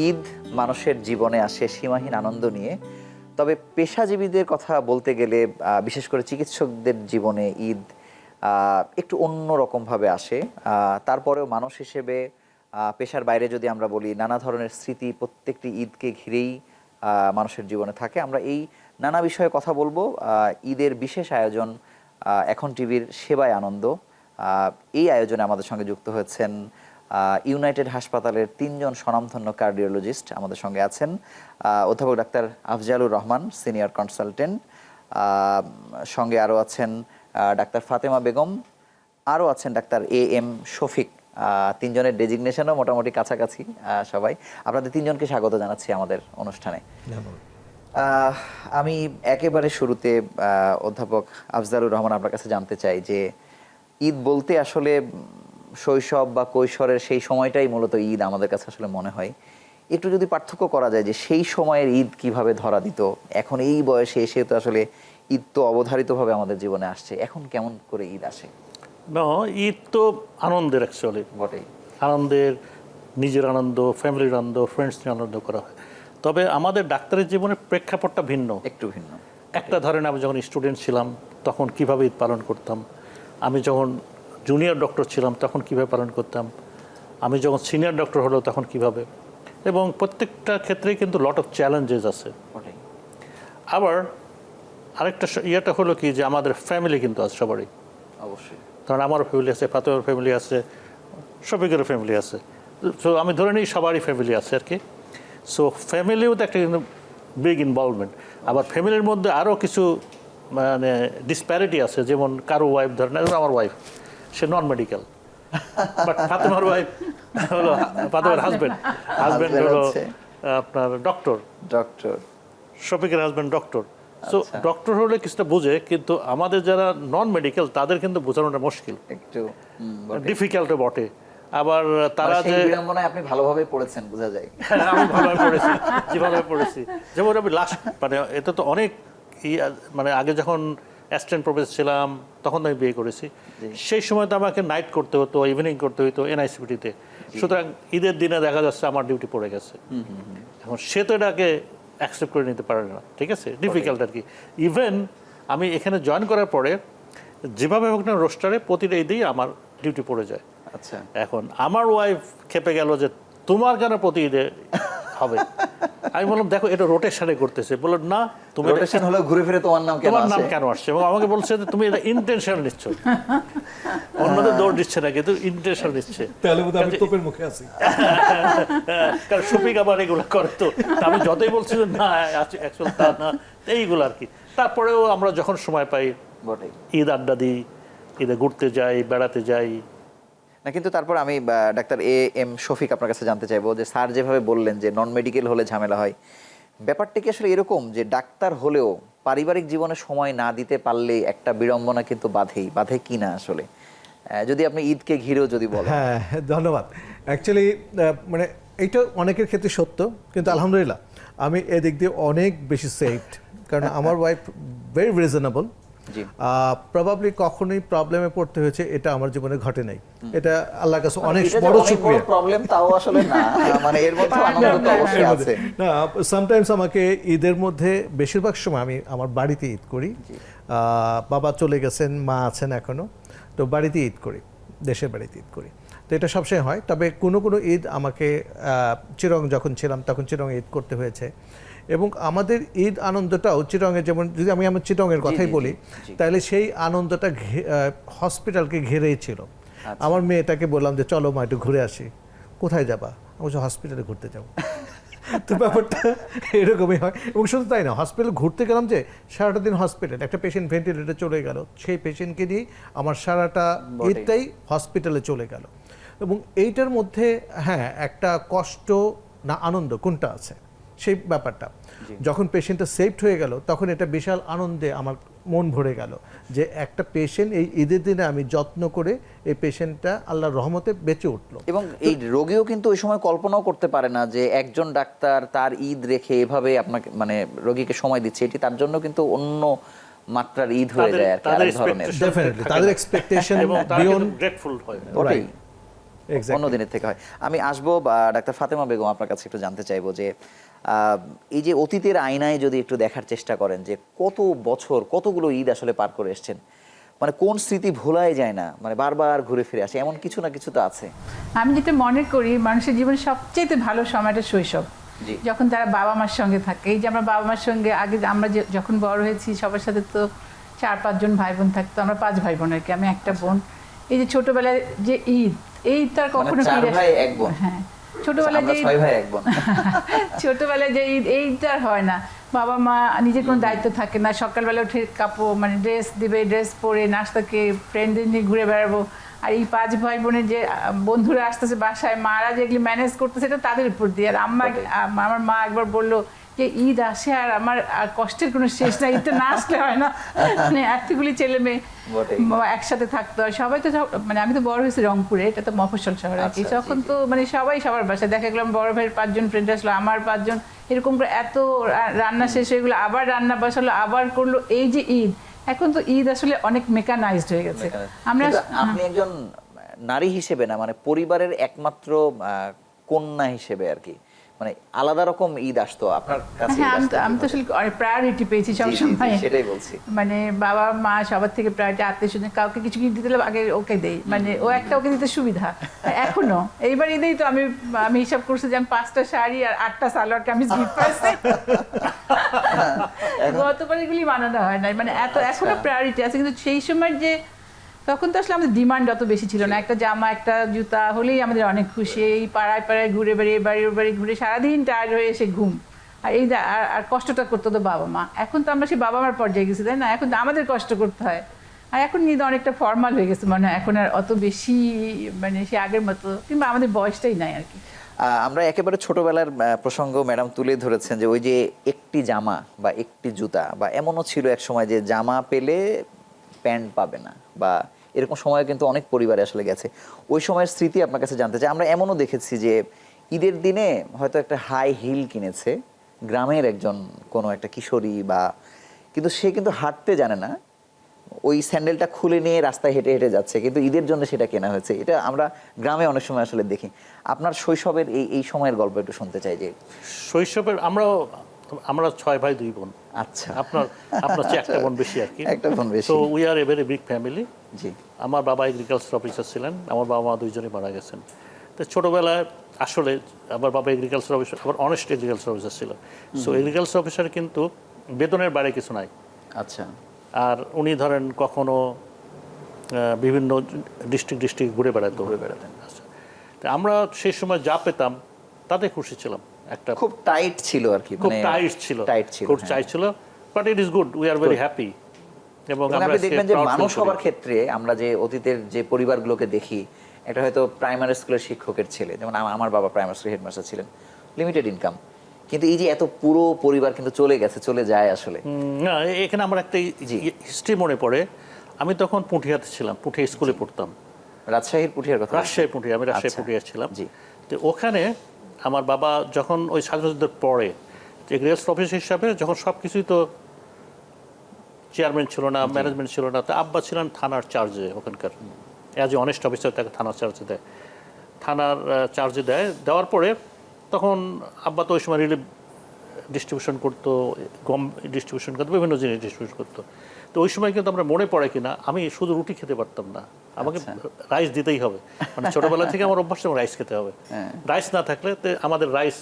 ঈদ মানুষের জীবনে আসে সীমাহীন আনন্দ নিয়ে। তবে পেশাজীবীদের কথা বলতে গেলে বিশেষ করে চিকিৎসকদের জীবনে ঈদ একটু অন্য রকমভাবে আসে। তারপরেও মানুষ হিসেবে পেশার বাইরে যদি আমরা বলি, নানা ধরনের স্মৃতি প্রত্যেকটি ঈদকে ঘিরেই মানুষের জীবনে থাকে। আমরা এই নানা বিষয়ে কথা বলবো। ঈদের বিশেষ আয়োজন এখন টিভির সেবায় আনন্দ, এই আয়োজনে আমাদের সঙ্গে যুক্ত হয়েছেন ইউনাইটেড হাসপাতালের 3 জন স্বনামধন্য কার্ডিওলজিস্ট। আমাদের সঙ্গে আছেন অধ্যাপক doctor Afzalur Rahman, senior consultant, সঙ্গে আরও আছেন ডাক্তার ফাতেমা বেগম, আরও আছেন ডাক্তার AM শফিক। 3 জনের ডেজিগনেশনও মোটামুটি কাছাকাছি সবাই। আপনাদের 3 জনকে স্বাগত জানাচ্ছি আমাদের অনুষ্ঠানে। আমি একেবারে শুরুতে অধ্যাপক আফজালুর রহমান আপনার কাছে জানতে চাই যে ঈদ বলতে আসলে শৈশব বা কৈশোরের সেই সময়টাই মূলত ঈদ আমাদের কাছে আসলে মনে হয়। একটু যদি পার্থক্য করা যায় যে সেই সময়ের ঈদ কিভাবে ধরা দিত, এখন এই বয়সে এসে তো আসলে ঈদ তো অবধারিতভাবে আমাদের জীবনে আসছে, এখন কেমন করে ঈদ আসে? না, ঈদ তো আনন্দের, অ্যাকচুয়ালি বটেই আনন্দের, নিজের আনন্দ, ফ্যামিলির আনন্দ, ফ্রেন্ডস নিয়ে আনন্দ করা হয়। তবে আমাদের ডাক্তারের জীবনের প্রেক্ষাপটটা ভিন্ন, একটু ভিন্ন। একটা ধরেন আমি যখন স্টুডেন্ট ছিলাম তখন কিভাবে ঈদ পালন করতাম, আমি যখন জুনিয়র ডক্টর ছিলাম তখন কিভাবে পালন করতাম, আমি যখন সিনিয়র ডক্টর হলো তখন কিভাবে, এবং প্রত্যেকটা ক্ষেত্রেই কিন্তু লট অফ চ্যালেঞ্জেস আছে। আবার আরেকটা ইয়েটা হলো কি যে আমাদের ফ্যামিলি কিন্তু আছে সবারই, অবশ্যই। কারণ আমারও ফ্যামিলি আছে, ফাতেমার ফ্যামিলি আছে, শফিকের ফ্যামিলি আছে। সো আমি ধরে নিই সবারই ফ্যামিলি আছে আর কি। সো ফ্যামিলিও তো একটা কিন্তু বিগ ইনভলভমেন্ট। আবার ফ্যামিলির মধ্যে আরও কিছু মানে ডিসপ্যারিটি আছে, যেমন কারো ওয়াইফ ধরেন, আমার wife say non medical, but ফাতেমার ওয়াইফ হলো, ফাতেমার হাজব্যান্ড হলো আপনার ডক্টর, শফিকের হাজব্যান্ড ডক্টর। সো ডক্টর হলে কিছুটা বুঝে, কিন্তু আমাদের যারা নন মেডিকেল তাদের কিন্তু বোঝানোটা মুশকিল, একটু ডিফিকাল্ট বটে। আবার তারা যে আপনি ভালোভাবে পড়েছেন বোঝা যায়। আমি ভালোভাবে পড়েছি, যেভাবে পড়েছি, যেমন আমি লাস্ট মানে এটা তো অনেক মানে আগে যখন অ্যাসিস্ট্যান্ট প্রফেসর ছিলাম তখন আমি বিয়ে করেছি, সেই সময় তো আমাকে নাইট করতে হতো, ইভিনিং করতে হতো NICPT-তে। সুতরাং ঈদের দিনে দেখা যাচ্ছে আমার ডিউটি পড়ে গেছে। এখন সে তো এটাকে অ্যাকসেপ্ট করে নিতে পারে না, ঠিক আছে, ডিফিকাল্ট আর কি। ইভেন আমি এখানে জয়েন করার পরে যেভাবে হোক না রোস্টারে প্রতিটা ঈদেই আমার ডিউটি পড়ে যায়। আচ্ছা, এখন আমার ওয়াইফ খেপে গেল যে তোমার কেন প্রতি ঈদে হবে। আমি বললাম দেখো এটা রোটেশনে করতেছে। বললো না, তুমি রোটেশন হলো ঘুরে ফিরে তোমার নাম কেন আসছে, এবং আমাকে বলছে যে তুমি এটা ইন্টেনশন নিচ্ছ, অন্যদের দৌড় দিচ্ছে না কিন্তু ইন্টেনশন নিচ্ছে। তাহলে বোধহয় আমি তোপের মুখে আছি। কারণ শফিক আবার এগুলো করে, তো আমি যতই বলছি যে না অ্যাকচুয়ালি তা না, এইগুলো আর কি। তারপরেও আমরা যখন সময় পাই ঈদ আড্ডা দিই, ঈদে ঘুরতে যাই, বেড়াতে যাই না। কিন্তু তারপর আমি ডাক্তার AM শফিক আপনার কাছে জানতে চাইবো যে স্যার যেভাবে বললেন যে নন মেডিকেল হলে ঝামেলা হয়, ব্যাপারটা কি আসলে এরকম যে ডাক্তার হলেও পারিবারিক জীবনে সময় না দিতে পারলে একটা বিড়ম্বনা কিন্তু বাধে কি না আসলে, যদি আপনি ঈদকে ঘিরেও যদি বলেন? হ্যাঁ, ধন্যবাদ। অ্যাকচুয়ালি মানে এইটা অনেকের ক্ষেত্রে সত্য, কিন্তু আলহামদুলিল্লাহ আমি এদিক দিয়ে অনেক বেশি সেফড, কারণ আমার ওয়াইফ ভেরি রিজনেবল। প্রবাবলি কখনোই প্রবলেমে পড়তে হয়েছে এটা আমার জীবনে ঘটে নাই। এটা আল্লাহর কাছে অনেক বড় শুকরিয়া। প্রবলেম তাও আসলে না, মানে এর মধ্যে আনন্দ তো অবশ্যই আছে। না, সামটাইমস আমাকে ঈদের মধ্যে বেশিরভাগ সময় আমি আমার বাড়িতে ঈদ করি। বাবা চলে গেছেন, মা আছেন এখনো, তো বাড়িতে ঈদ করি, দেশের বাড়িতে ঈদ করি। তো এটা সবসময় হয়। তবে কোনো কোনো ঈদ আমাকে চিরং যখন ছিলাম তখন চিরং ঈদ করতে হয়েছে। এবং আমাদের ঈদ আনন্দটাও চিটংয়ে, যেমন যদি আমি আমার চিটংয়ের কথাই বলি, তাহলে সেই আনন্দটা হসপিটালকে ঘিরেই ছিল। আমার মেয়েটাকে বললাম যে চলো মা একটু ঘুরে আসি। কোথায় যাবা? আমি বলছি হসপিটালে ঘুরতে যাবো। তো ব্যাপারটা এরকমই হয়। এবং শুধু তাই না, হসপিটাল ঘুরতে গেলাম যে সারাটা দিন হসপিটাল, একটা পেশেন্ট ভেন্টিলেটরে চলে গেল, সেই পেশেন্টকে নিয়ে আমার সারাটা ঈদটাই হসপিটালে চলে গেল। এবং এইটার মধ্যে হ্যাঁ একটা কষ্ট না আনন্দ কোনটা আছে সেই ব্যাপারটা। যখন পেশেন্টটা সেভড হয়ে গেল তখন এটা বিশাল আনন্দে আমার মন ভরে গেল যে একটা পেশেন্ট এই ঈদের দিনে আমি যত্ন করে এই পেশেন্টটা আল্লাহর রহমতে বেঁচে উঠলো। এবং এই রোগীও কিন্তু ওই সময় কল্পনাও করতে পারে না যে একজন ডাক্তার তার ঈদ রেখে এভাবে আপনাকে মানে রোগীকে সময় দিচ্ছে, এটি তার জন্য কিন্তু অন্য মাত্রার ঈদ হয়ে যায় আর কি, আরেক ধরনের। ডেফিনেটলি তাদের এক্সপেকটেশন বিয়ন্ড গ্রেটফুল হয়। Exactly. অন্য দিনের থেকে হয়। আমি আসবো ডাক্তার ফাতেমা বেগম, আপনার কাছে একটু জানতে চাইবো যে এই যে অতীতের আয়নায় যদি একটু দেখার চেষ্টা করেন যে কত বছর কতগুলো ঈদ আসলে পার করে এসেছেন, মানে কোন স্মৃতি ভোলাই যায় না, মানে বারবার ঘুরে ফিরে আসে, এমন কিছু না কিছু তো আছে। আমি যেটা মনে করি মানুষের জীবনে সবচেয়ে ভালো সময়টা শৈশব, জি। যখন তারা বাবা মার সঙ্গে থাকে। এই যে আমরা বাবা মার সঙ্গে আগে আমরা যখন বড় হয়েছি সবার সাথে তো 4-5 জন ভাই বোন থাকতো, আমরা 5 ভাই বোন আর কি, আমি একটা বোন। এই যে ছোটবেলায় যে ঈদ, এইটা আর কখনো মানে 4 ফিরে ভাই 1 বোন। হ্যাঁ, ছোটবেলায় আমরা যে 6 ভাই 1 বোন। ছোটবেলায় যে ঈদ, এইটা আর হয় না। বাবা মা নিজের কোনো দায়িত্ব থাকে না, সকালবেলা উঠে কাপড় মানে ড্রেস দিবে, ড্রেস পরে নাস্তাকে ফ্রেন্ডদের নিয়ে ঘুরে বেড়াবো। আর এই 5 ভাই বোনের যে বন্ধুরা আসতেছে বাসায়, মারা যেগুলি ম্যানেজ করতেছে এটা তাদের উপর দিয়ে। আর আমার মা একবার বললো যে ঈদ আসে আর আমার আর কষ্টের কোনো শেষ নাই, ঈদটা না আসলে হয় না। মানে এতগুলি ছেলে মেয়ে বটেই। একসাথে থাকতো। আর সবাই তো মানে আমি তো বড় হয়েছি রংপুরে, এটা তো মফস্বল শহর আর কি। আচ্ছা, তখন জি, জি। তো মানে সবাই সবার বাসায়, দেখা গেলাম বড় ভাইয়ের 5 জন ফ্রেন্ড আসলো, আমার 5 জন, এরকম করে এত রান্না শেষ হয়ে গেলো, আবার রান্না বসালো, আবার করলো। এই যে ঈদ, এখন তো ঈদ আসলে অনেক মেকানাইজড হয়ে গেছে। আমরা কিন্তু আপনি একজন নারী হিসেবে না, মানে পরিবারের একমাত্র কন্যা হিসেবে আর কি, মানে আলাদা রকম ঈদ আসতো আপনার কাছে? হ্যাঁ, আমি তো আসলে প্রায়োরিটি পেয়েছি সবসময়। সেটাই বলছি। মানে বাবা মা সবার থেকে প্রায়োরিটি, আত্মীয় স্বজন কাউকে কিছু কিছু দিতে হলে আগে ওকে দেই, মানে ও একটা ওকে দিতে সুবিধা। এখনো এইবার ঈদেই তো আমি হিসাব করছি যে আমি 5টা শাড়ি আর 8টা সালোয়ার কামিজ গিফট পাইছি। গতবার এগুলি বানানো হয় না, মানে এত এখনো প্রায়োরিটি আছে। কিন্তু সেই সময় যে তখন তো আসলে আমাদের ডিমান্ড অত বেশি ছিল না, একটা জামা একটা জুতা হলেই আমাদের অনেক খুশি। এই পাড়ায় পাড়ায় ঘুরে বেড়িয়ে বাড়ির বাড়ি ঘুরে সারাদিন টায়ার্ড হয়ে এসে ঘুম, আর এই আর কষ্টটা করতো তো বাবা মা। এখন তো আমরা সেই বাবা মার পর্যায়ে গেছি, তাই না? এখন তো আমাদের কষ্ট করতে হয়। আর এখন ঈদ অনেকটা ফর্মাল হয়ে গেছে, মানে এখন আর অত বেশি মানে সে আগের মতো, কিংবা আমাদের বয়সটাই নাই আর কি। আমরা একেবারে ছোটবেলার প্রসঙ্গ ম্যাডাম তুলে ধরেছেন যে ওই যে একটি জামা বা একটি জুতা, বা এমনও ছিল এক সময় যে জামা পেলে প্যান্ট পাবে না, বা এরকম সময় কিন্তু অনেক পরিবারে আসলে গেছে। ওই সময়ের স্মৃতি আপনার কাছে জানতে চাই। আমরা এমনও দেখেছি যে ঈদের দিনে হয়তো একটা হাই হিল কিনেছে গ্রামের একজন কোনো একটা কিশোরী, বা কিন্তু সে কিন্তু হাঁটতে জানে না, ওই স্যান্ডেলটা খুলে নিয়ে রাস্তায় হেঁটে হেঁটে যাচ্ছে, কিন্তু ঈদের জন্য সেটা কেনা হয়েছে। এটা আমরা গ্রামে অনেক সময় আসলে দেখি। আপনার শৈশবের এই সময়ের গল্প একটু শুনতে চাই। যে শৈশবের আমরা 6 ভাই 2 বোন। আচ্ছা, আপনার চেয়ে একটা বোন বেশি আর কি। একটা বোন বেশি। তো we are a very big family. জি। আমার বাবা এগ্রিকালচার অফিসার ছিলেন, আমার বাবা মা 2জনই মারা গেছেন। তো ছোটবেলায় আসলে আমার বাবা এগ্রিকালচার অফিসার, আবার অনেস্ট এগ্রিকালচার অফিসার ছিল। সো এগ্রিকালচার অফিসার কিন্তু বেতনের বাইরে কিছু নাই। আচ্ছা। আর উনি ধরেন কখনো বিভিন্ন ডিস্ট্রিক্ট ঘুরে বেড়াতেন। আচ্ছা, তো আমরা সেই সময় যা পেতাম তাতে খুশি ছিলাম। একটা খুব টাইট ছিল আর কি, খুব টাইট ছিল, খুব টাইট ছিল, but it is good, we are very happy. এবং আপনি দেখবেন যে মানুষ হবার ক্ষেত্রে আমরা যে অতীতের যে পরিবারগুলোকে দেখি, একটা হয়তো প্রাইমারি স্কুলের শিক্ষকের ছেলে, যেমন আমার বাবা প্রাইমারি স্কুলের হেডমাস্টার ছিলেন, লিমিটেড ইনকাম, কিন্তু এই যে এত পুরো পরিবার কিন্তু চলে যায় আসলে। না, এখানে আমার একটা হিস্ট্রি মনে পড়ে। আমি তখন পুঠিয়াতে ছিলাম, পুঠিয়া স্কুলে পড়তাম। রাজশাহীর পুঠিয়ার কথা? রাজশাহী পুঠিয়া, আমি রাজশাহী আচ্ছা। পুঠিয়া ছিলাম। জি। তো ওখানে আমার বাবা যখন ওই স্বাধীনতার পরে এগ্রিকালচার অফিসার হিসাবে, যখন সব কিছুই তো চেয়ারম্যান ছিল না, ম্যানেজমেন্ট ছিল না, তো আব্বা ছিলেন থানার চার্জে ওখানকার, অ্যাজ এ অনেস্ট অফিসার তাকে থানার চার্জে দেয়। থানার চার্জে দেওয়ার পরে তখন আব্বা তো ওই সময় রিলিফ ডিস্ট্রিবিউশন করতো, গম ডিস্ট্রিবিউশন করতো, বিভিন্ন জিনিস ডিস্ট্রিবিউশন করতো। তো ওই সময় কিন্তু আমরা মনে পড়ে কিনা, আমি শুধু রুটি খেতে পারতাম না, আমাকে রাইস দিতেই হবে। মানে ছোটবেলা থেকে আমার অভ্যাস রাইস খেতে হবে। রাইস না থাকলে আমাদের রাইস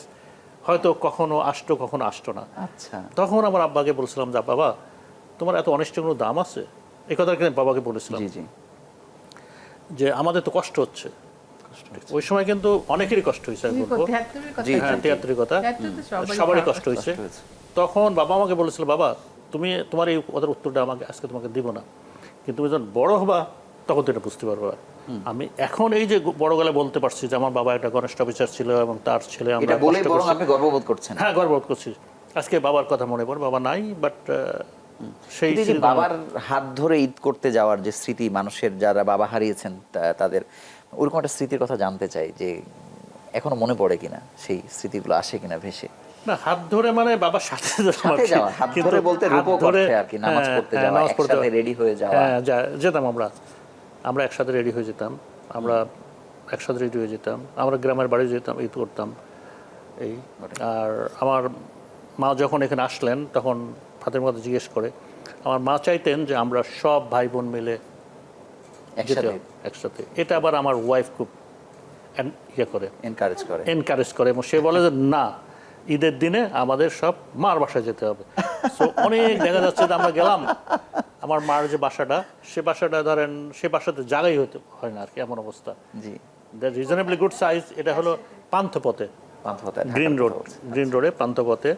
হয়তো কখনো আসতো না। আচ্ছা। তখন আমার আব্বাকে বলছিলাম যে বাবা, তোমার এত অনিষ্টের কোনো দাম আছে? এই কথা কিন্তু বাবাকে বলেছিলাম যে আমাদের তো কষ্ট হচ্ছে। ওই সময় কিন্তু অনেকেরই কষ্ট হয়েছে, আমি বলবো 73 কথা, সবারই কষ্ট হয়েছে। তখন বাবা আমাকে বলেছিল, বাবা তোমার এই কথার উত্তরটা আমাকে আজকে তোমাকে দিব না, কিন্তু তুমি যখন বড় হবা তখন তো এটা বুঝতে পারবা। আমি এখন এই যে বড় গলা বলতে পারছি যে আমার বাবা একটা গণেস্ট অফিসার ছিল এবং তার ছেলে, আমরা আপনি গর্ববোধ করছেন? হ্যাঁ, গর্ববোধ করছি। আজকে বাবার কথা মনে পড়ে, বাবা নাই, বাট সেই বাবার হাত ধরে ঈদ করতে যাওয়ার যে স্মৃতি, মানুষের যারা বাবা হারিয়েছেন তাদের ওরকম একটা স্মৃতির কথা জানতে চাই, যে এখনো মনে পড়ে কিনা, সেই স্মৃতিগুলো আসে কিনা ভেসে? না, হাত ধরে মানে বাবার সাথে যাওয়া, হাত ধরে বলতে রূপক অর্থে আর কি, নামাজ পড়তে যাওয়া, একসাথে রেডি হয়ে যাওয়া। হ্যাঁ, যেতাম আমরা একসাথে রেডি হয়ে যেতাম। আমরা একসাথে রেডি হয়ে যেতাম, আমরা গ্রামের বাড়ি যেতাম, ঈদ করতাম এই। আর আমার মা যখন এখানে আসলেন তখন ফাতেমার কথা জিজ্ঞেস করে আমার মা চাইতেন যে আমরা সব ভাই বোন মিলে একসাথে একসাথে। এটা আবার আমার ওয়াইফ খুব ইয়ে করে, এনকারেজ করে এবং সে বলে যে না, ঈদের দিনে আমাদের সব মার বাসায় যেতে হবে। সো অনেক দেখা যাচ্ছে যে আমরা গেলাম, আমার মার যে বাসাটা, সে বাসাটা ধরেন সে বাসাতে জায়গাই হতে হয় না আর কি, এমন অবস্থা। জি, দ্য রিজনেবলি গুড সাইজ। এটা হলো পান্থপথে, গ্রিন রোডে পান্থপথে,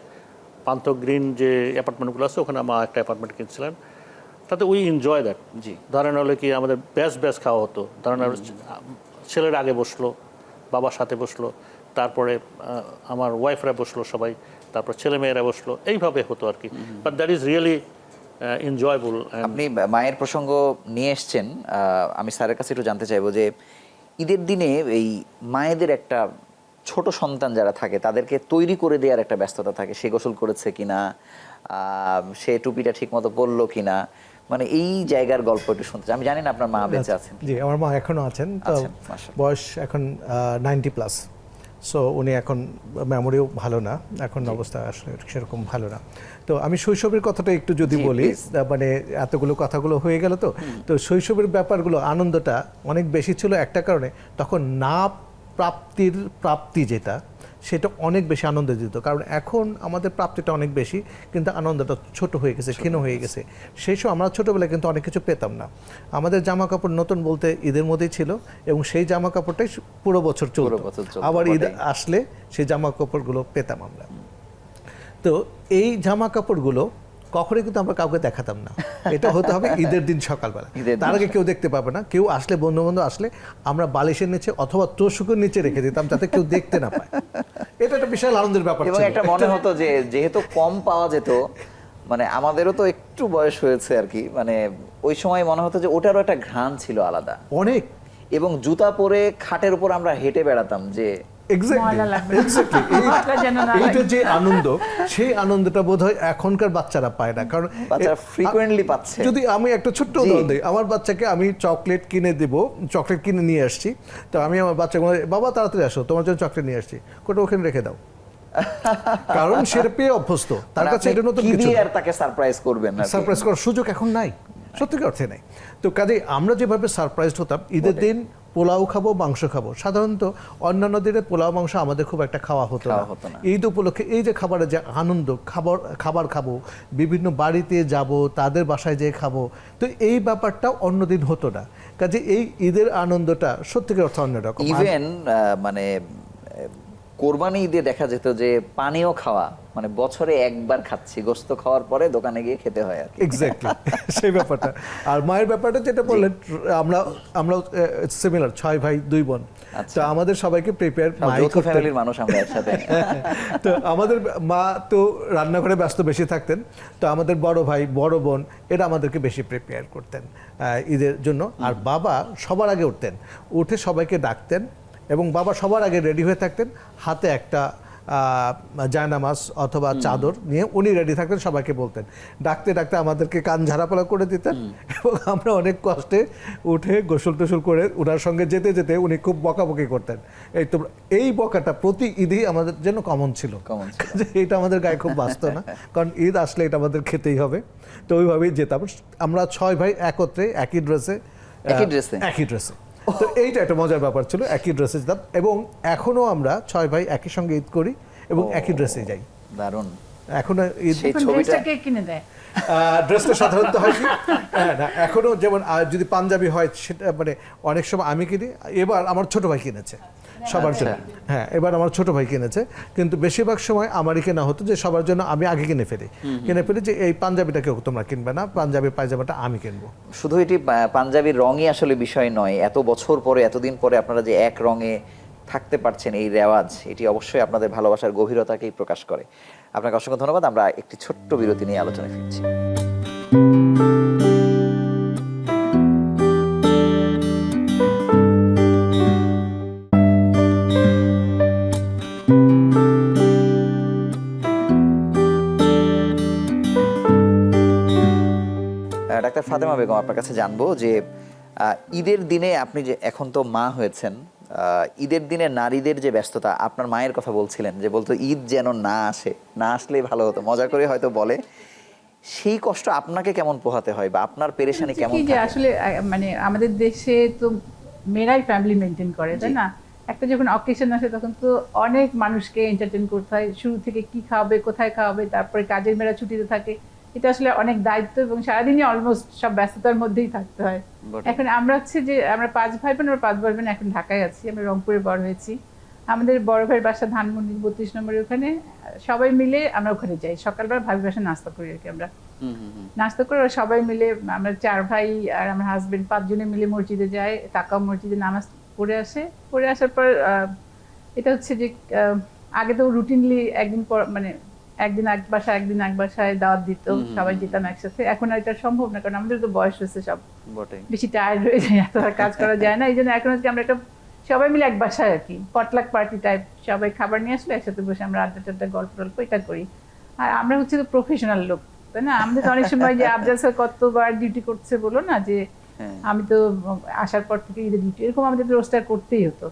পান্থ গ্রিন যে অ্যাপার্টমেন্টগুলো আছে ওখানে মা একটা অ্যাপার্টমেন্ট কিনছিলেন। তাতে উই এনজয় দ্যাট। জি, ধরেন হলে কি আমাদের ব্যাস খাওয়া হতো, ধরেন ছেলের আগে বসলো, বাবার সাথে বসলো, তারপরে আমার ওয়াইফরা বসলো সবাই, তারপর ছেলে মেয়েরা বসলো, এইভাবে হতো আর কি। But that is really enjoyable. আপনি মায়ের প্রসঙ্গ নিয়ে এসছেন, আমি স্যারের কাছে একটু জানতে চাইবো যে ঈদের দিনে এই মায়েদের একটা ছোট সন্তান যারা থাকে তাদেরকে তৈরি করে দেওয়ার একটা ব্যস্ততা থাকে, সে গোসল করেছে কিনা, সে টুপিটা ঠিক মতো পরলো কিনা, মানে এই জায়গার গল্প একটু শুনতে চাই। আমি জানি না আপনার মা বেঁচে আছেন। জি, আমার মা এখনো আছেন, তো বয়স এখন 90+। সো উনি এখন মেমোরিও ভালো না, এখন অবস্থা আসলে সেরকম ভালো না। তো আমি শৈশবের কথাটা একটু যদি বলি, মানে এতগুলো কথাগুলো হয়ে গেল, তো শৈশবের ব্যাপারগুলো আনন্দটা অনেক বেশি ছিল একটা কারণে, তখন না প্রাপ্তি যেটা সেটা অনেক বেশি আনন্দ দিত। কারণ এখন আমাদের প্রাপ্তিটা অনেক বেশি, কিন্তু আনন্দটা ছোট হয়ে গেছে, ক্ষীণ হয়ে গেছে। সেই সময় আমরা ছোটোবেলায় কিন্তু অনেক কিছু পেতাম না। আমাদের জামা কাপড় নতুন বলতে ঈদের মধ্যেই ছিল, এবং সেই জামা কাপড়টাই পুরো বছর চলতো। আবার ঈদ আসলে সেই জামা কাপড়গুলো পেতাম আমরা। তো এই জামা কাপড়গুলো কখনোই কিন্তু আমরা কাউকে দেখাতাম না, এটা হতে হবে ঈদের দিন সকালবেলা। তার আগে কেউ দেখতে পাবে না। কেউ আসলে, বন্ধু বান্ধব আসলে আমরা বালিশের নিচে অথবা তোষকের নিচে রেখে দিতাম যাতে কেউ দেখতে না পায়। এটা একটা বিশাল আনন্দের ব্যাপার ছিল। এবং একটা মনে হতো যে যেহেতু কম পাওয়া যেত, মানে আমাদেরও তো একটু বয়স হয়েছে আর কি, মানে ওই সময় মনে হতো যে ওটারও একটা ঘ্রাণ ছিল আলাদা অনেক। এবং জুতা পরে খাটের উপর আমরা হেঁটে বেড়াতাম, যে এইটা যে আনন্দ, সেই আনন্দটা বোধহয় এখনকার বাচ্চারা পায় না। কারণ বাচ্চারা ফ্রিকোয়েন্টলি পাচ্ছে। যদি আমি একটা ছোট্ট উদাহরণ দিই, আমার বাচ্চাকে আমি চকলেট কিনে দেব, চকলেট কিনে নিয়ে আসছি, তো আমি আমার বাচ্চাকে বলি, বাবা তাড়াতাড়ি আসো, তোমার জন্য চকলেট নিয়ে আসছি, কোটা ওখানে রেখে দাও। কারণ সেটা পেয়ে অভ্যস্ত, তার কাছে এটা নতুন কিছু। আর তাকে সারপ্রাইজ করবেন না, সারপ্রাইজ করার সুযোগ এখন নাই, সত্যিকার অর্থে নাই। তো কাজেই আমরা যেভাবে সারপ্রাইজ হতাম, ঈদের দিন পোলাও খাবো, মাংস খাবো। সাধারণত অন্যান্য দিনে পোলাও মাংস আমাদের খুব একটা খাওয়া হতো না। ঈদ উপলক্ষে এই যে খাবারের যে আনন্দ, খাবার খাবো, বিভিন্ন বাড়িতে যাব, তাদের বাসায় যেয়ে খাবো, তো এই ব্যাপারটা অন্যদিন হতো না। কাজে এই ঈদের আনন্দটা সত্যিকার অর্থে অন্যরকম। ইভেন মানে কোরবানি ঈদে দেখা যেত যে পানীয় খাওয়া, মানে বছরে একবার খাচ্ছি, গোশত খাওয়ার পরে দোকানে গিয়ে খেতে হয় আর এক্স্যাক্টলি সেই ব্যাপারটা। আর মায়ের ব্যাপারটা যেটা বললেন, আমরা সিমিলার, 6 ভাই 2 বোন। তো আমাদের সবাইকে প্রিপেয়ার ফ্যামিলির মানুষ আমরা একসাথে। তো আমাদের মা তো রান্নাঘরে ব্যস্ত বেশি থাকতেন, তো আমাদের বড় ভাই বড় বোন এরা আমাদেরকে বেশি প্রিপেয়ার করতেন ঈদের জন্য। আর বাবা সবার আগে উঠে সবাইকে ডাকতেন, এবং বাবা সবার আগে রেডি হয়ে থাকতেন, হাতে একটা জায়নামাজ অথবা চাদর নিয়ে উনি রেডি থাকতেন, সবাইকে বলতেন, ডাকতে ডাকতে আমাদেরকে কান ঝাড়াপালা করে দিতেন, এবং আমরা অনেক কষ্টে উঠে গোসল টোসল করে ওনার সঙ্গে যেতে যেতে উনি খুব বকাবকি করতেন। এই বকাটা প্রতি ঈদেই আমাদের জন্য কমন ছিল। এটা আমাদের গায়ে খুব বাঁচত না, কারণ ঈদ আসলে এটা আমাদের খেতেই হবে। তো ওইভাবেই যেতাম আমরা 6 ভাই একত্রে, একই ড্রেসে। তো এইটা একটা মজার ব্যাপার ছিল, একই ড্রেসে যেতাম, এবং এখনো আমরা 6 ভাই একই সঙ্গে ঈদ করি এবং একই ড্রেসে যাই। দারুণ। এখনো কিনে দেয় ড্রেসটা সাধারণত হয় কি না, এখনো যেমন যদি পাঞ্জাবি হয় সেটা মানে অনেক সময় আমি কিনি, এবার আমার ছোট ভাই কিনেছে সবার জন্য। হ্যাঁ, এবার আমার ছোট ভাই কিনেছে, কিন্তু বেশিরভাগ সময় আমারই কেনা হতো, যে সবার জন্য আমি আগে কিনে ফেলি যে এই পাঞ্জাবিটা কেউ তোমরা কিনবে না, পাঞ্জাবি পায়জামাটা আমি কিনবো। শুধু এটি পাঞ্জাবির রঙই আসলে বিষয় নয়, এত বছর পরে, এতদিন পরে আপনারা যে এক রঙে থাকতে পারছেন, এই রেওয়াজ, এটি অবশ্যই আপনাদের ভালোবাসার গভীরতাকেই প্রকাশ করে। আপনাকে অসংখ্য ধন্যবাদ। আমরা একটি ছোট্ট বিরতি নিয়ে আলোচনায় ফিরছি। ডাক্তার ফাতেমা বেগম, আপনার কাছে জানবো যে ঈদের দিনে আপনি যে এখন তো মা হয়েছেন, ঈদের দিনে নারীদের যে ব্যস্ততা, আপনার মায়ের কথা বলছিলেন যে বলতো ঈদ যেন না আসে, না আসলেই ভালো হতো, মজা করে হয়তো বলে। সেই কষ্ট আপনাকে কেমন পোহাতে হয় বা আপনার পেরেশানি কেমন কি যে থাকে? আসলে মানে আমাদের দেশে তো মেয়েরাই ফ্যামিলি মেনটেন করে, তাই না? একটা যখন অকেশন আসে তখন তো অনেক মানুষকে এন্টারটেইন করতে হয়, শুরু থেকে কি খাওয়াবে, কোথায় খাওয়াবে, তারপরে কাজের মেয়েরা ছুটিতে থাকে, এটা আসলে অনেক দায়িত্ব এবং সারাদিনই অলমোস্ট সব ব্যস্ততার মধ্যেই থাকতে হয়। এখন আমরা হচ্ছে যে আমরা 5 ভাই বোন, আমরা 5 ভাই বোন এখন ঢাকায় আছি, আমরা রংপুরে বড় হয়েছি। আমাদের বড় ভাইয়ের বাসা ধানমন্ডি 32 নম্বরে, ওখানে সবাই মিলে আমরা ওখানে যাই, সকালবেলা ভাবি বাসা নাস্তা করি আর কি। আমরা নাস্তা করে ওরা সবাই মিলে, আমরা 4 ভাই আর আমার হাজবেন্ড 5 জনে মিলে মসজিদে যাই, তাকাও মসজিদে নামাজ পড়ে আসে। পড়ে আসার পর এটা হচ্ছে যে আগে তো রুটিনলি একদিন পর মানে একদিন এক বাসায় একদিন এক বাসায় দাওয়াত দিত, সবাই যেতাম একসাথে। এখন আর এটা সম্ভব না, কারণ আমাদের তো বয়স হয়েছে, সব বেশি টায়ার্ড হয়ে যায়, এত আর কাজ করা যায় না। এই জন্য এখন হচ্ছে আমরা একটা সবাই মিলে এক বাসায় আর কি পটলাক পার্টি টাইপ, সবাই খাবার নিয়ে আসলে একসাথে বসে আমরা আড্ডা টাড্ডা গল্প টল্প এটা করি। আর আমরা হচ্ছে তো প্রফেশনাল লোক, তাই না? আমাদের তো অনেক সময় যে আফজাল স্যার কতবার ডিউটি করছে বলো না, যে আমি তো আসার পর থেকে ঈদের ডিউটি, এরকম আমাদের রোস্টার করতেই হতো।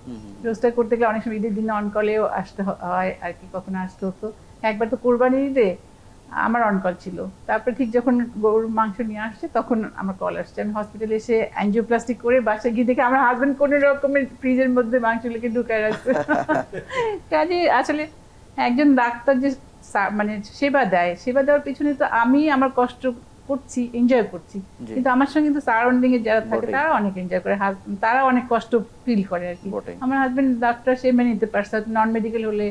রোস্টার করতে গেলে অনেক সময় ঈদের দিনে অন কলেও আসতে হয় আর কি, কখনো আসতে হতো। একবার তো কোরবানির ঈদে আমার অন কল ছিল, তারপরে ঠিক যখন গরুর মাংস নিয়ে আসছে তখন আমার কল আসছে। আমি হসপিটালে এসে অ্যাঞ্জিওপ্লাস্টিক করে বাসায় গিয়ে দেখে আমার হাজবেন্ড কোনো রকমের ফ্রিজের মধ্যে মাংস লেগে ঢুকায় রাখছে। কাজে আসলে একজন ডাক্তার যে মানে সেবা দেয়, সেবা দেওয়ার পিছনে তো আমি আমার কষ্ট করছি, এনজয় করছি, কিন্তু আমার সঙ্গে কিন্তু সারাউন্ডিং এ যারা থাকে তারা অনেক এনজয় করে, তারা অনেক কষ্ট ফিল করে আর কি। আমার হাজবেন্ড ডাক্তার, সে মেনে নিতে পারছে, নন মেডিকেল হলে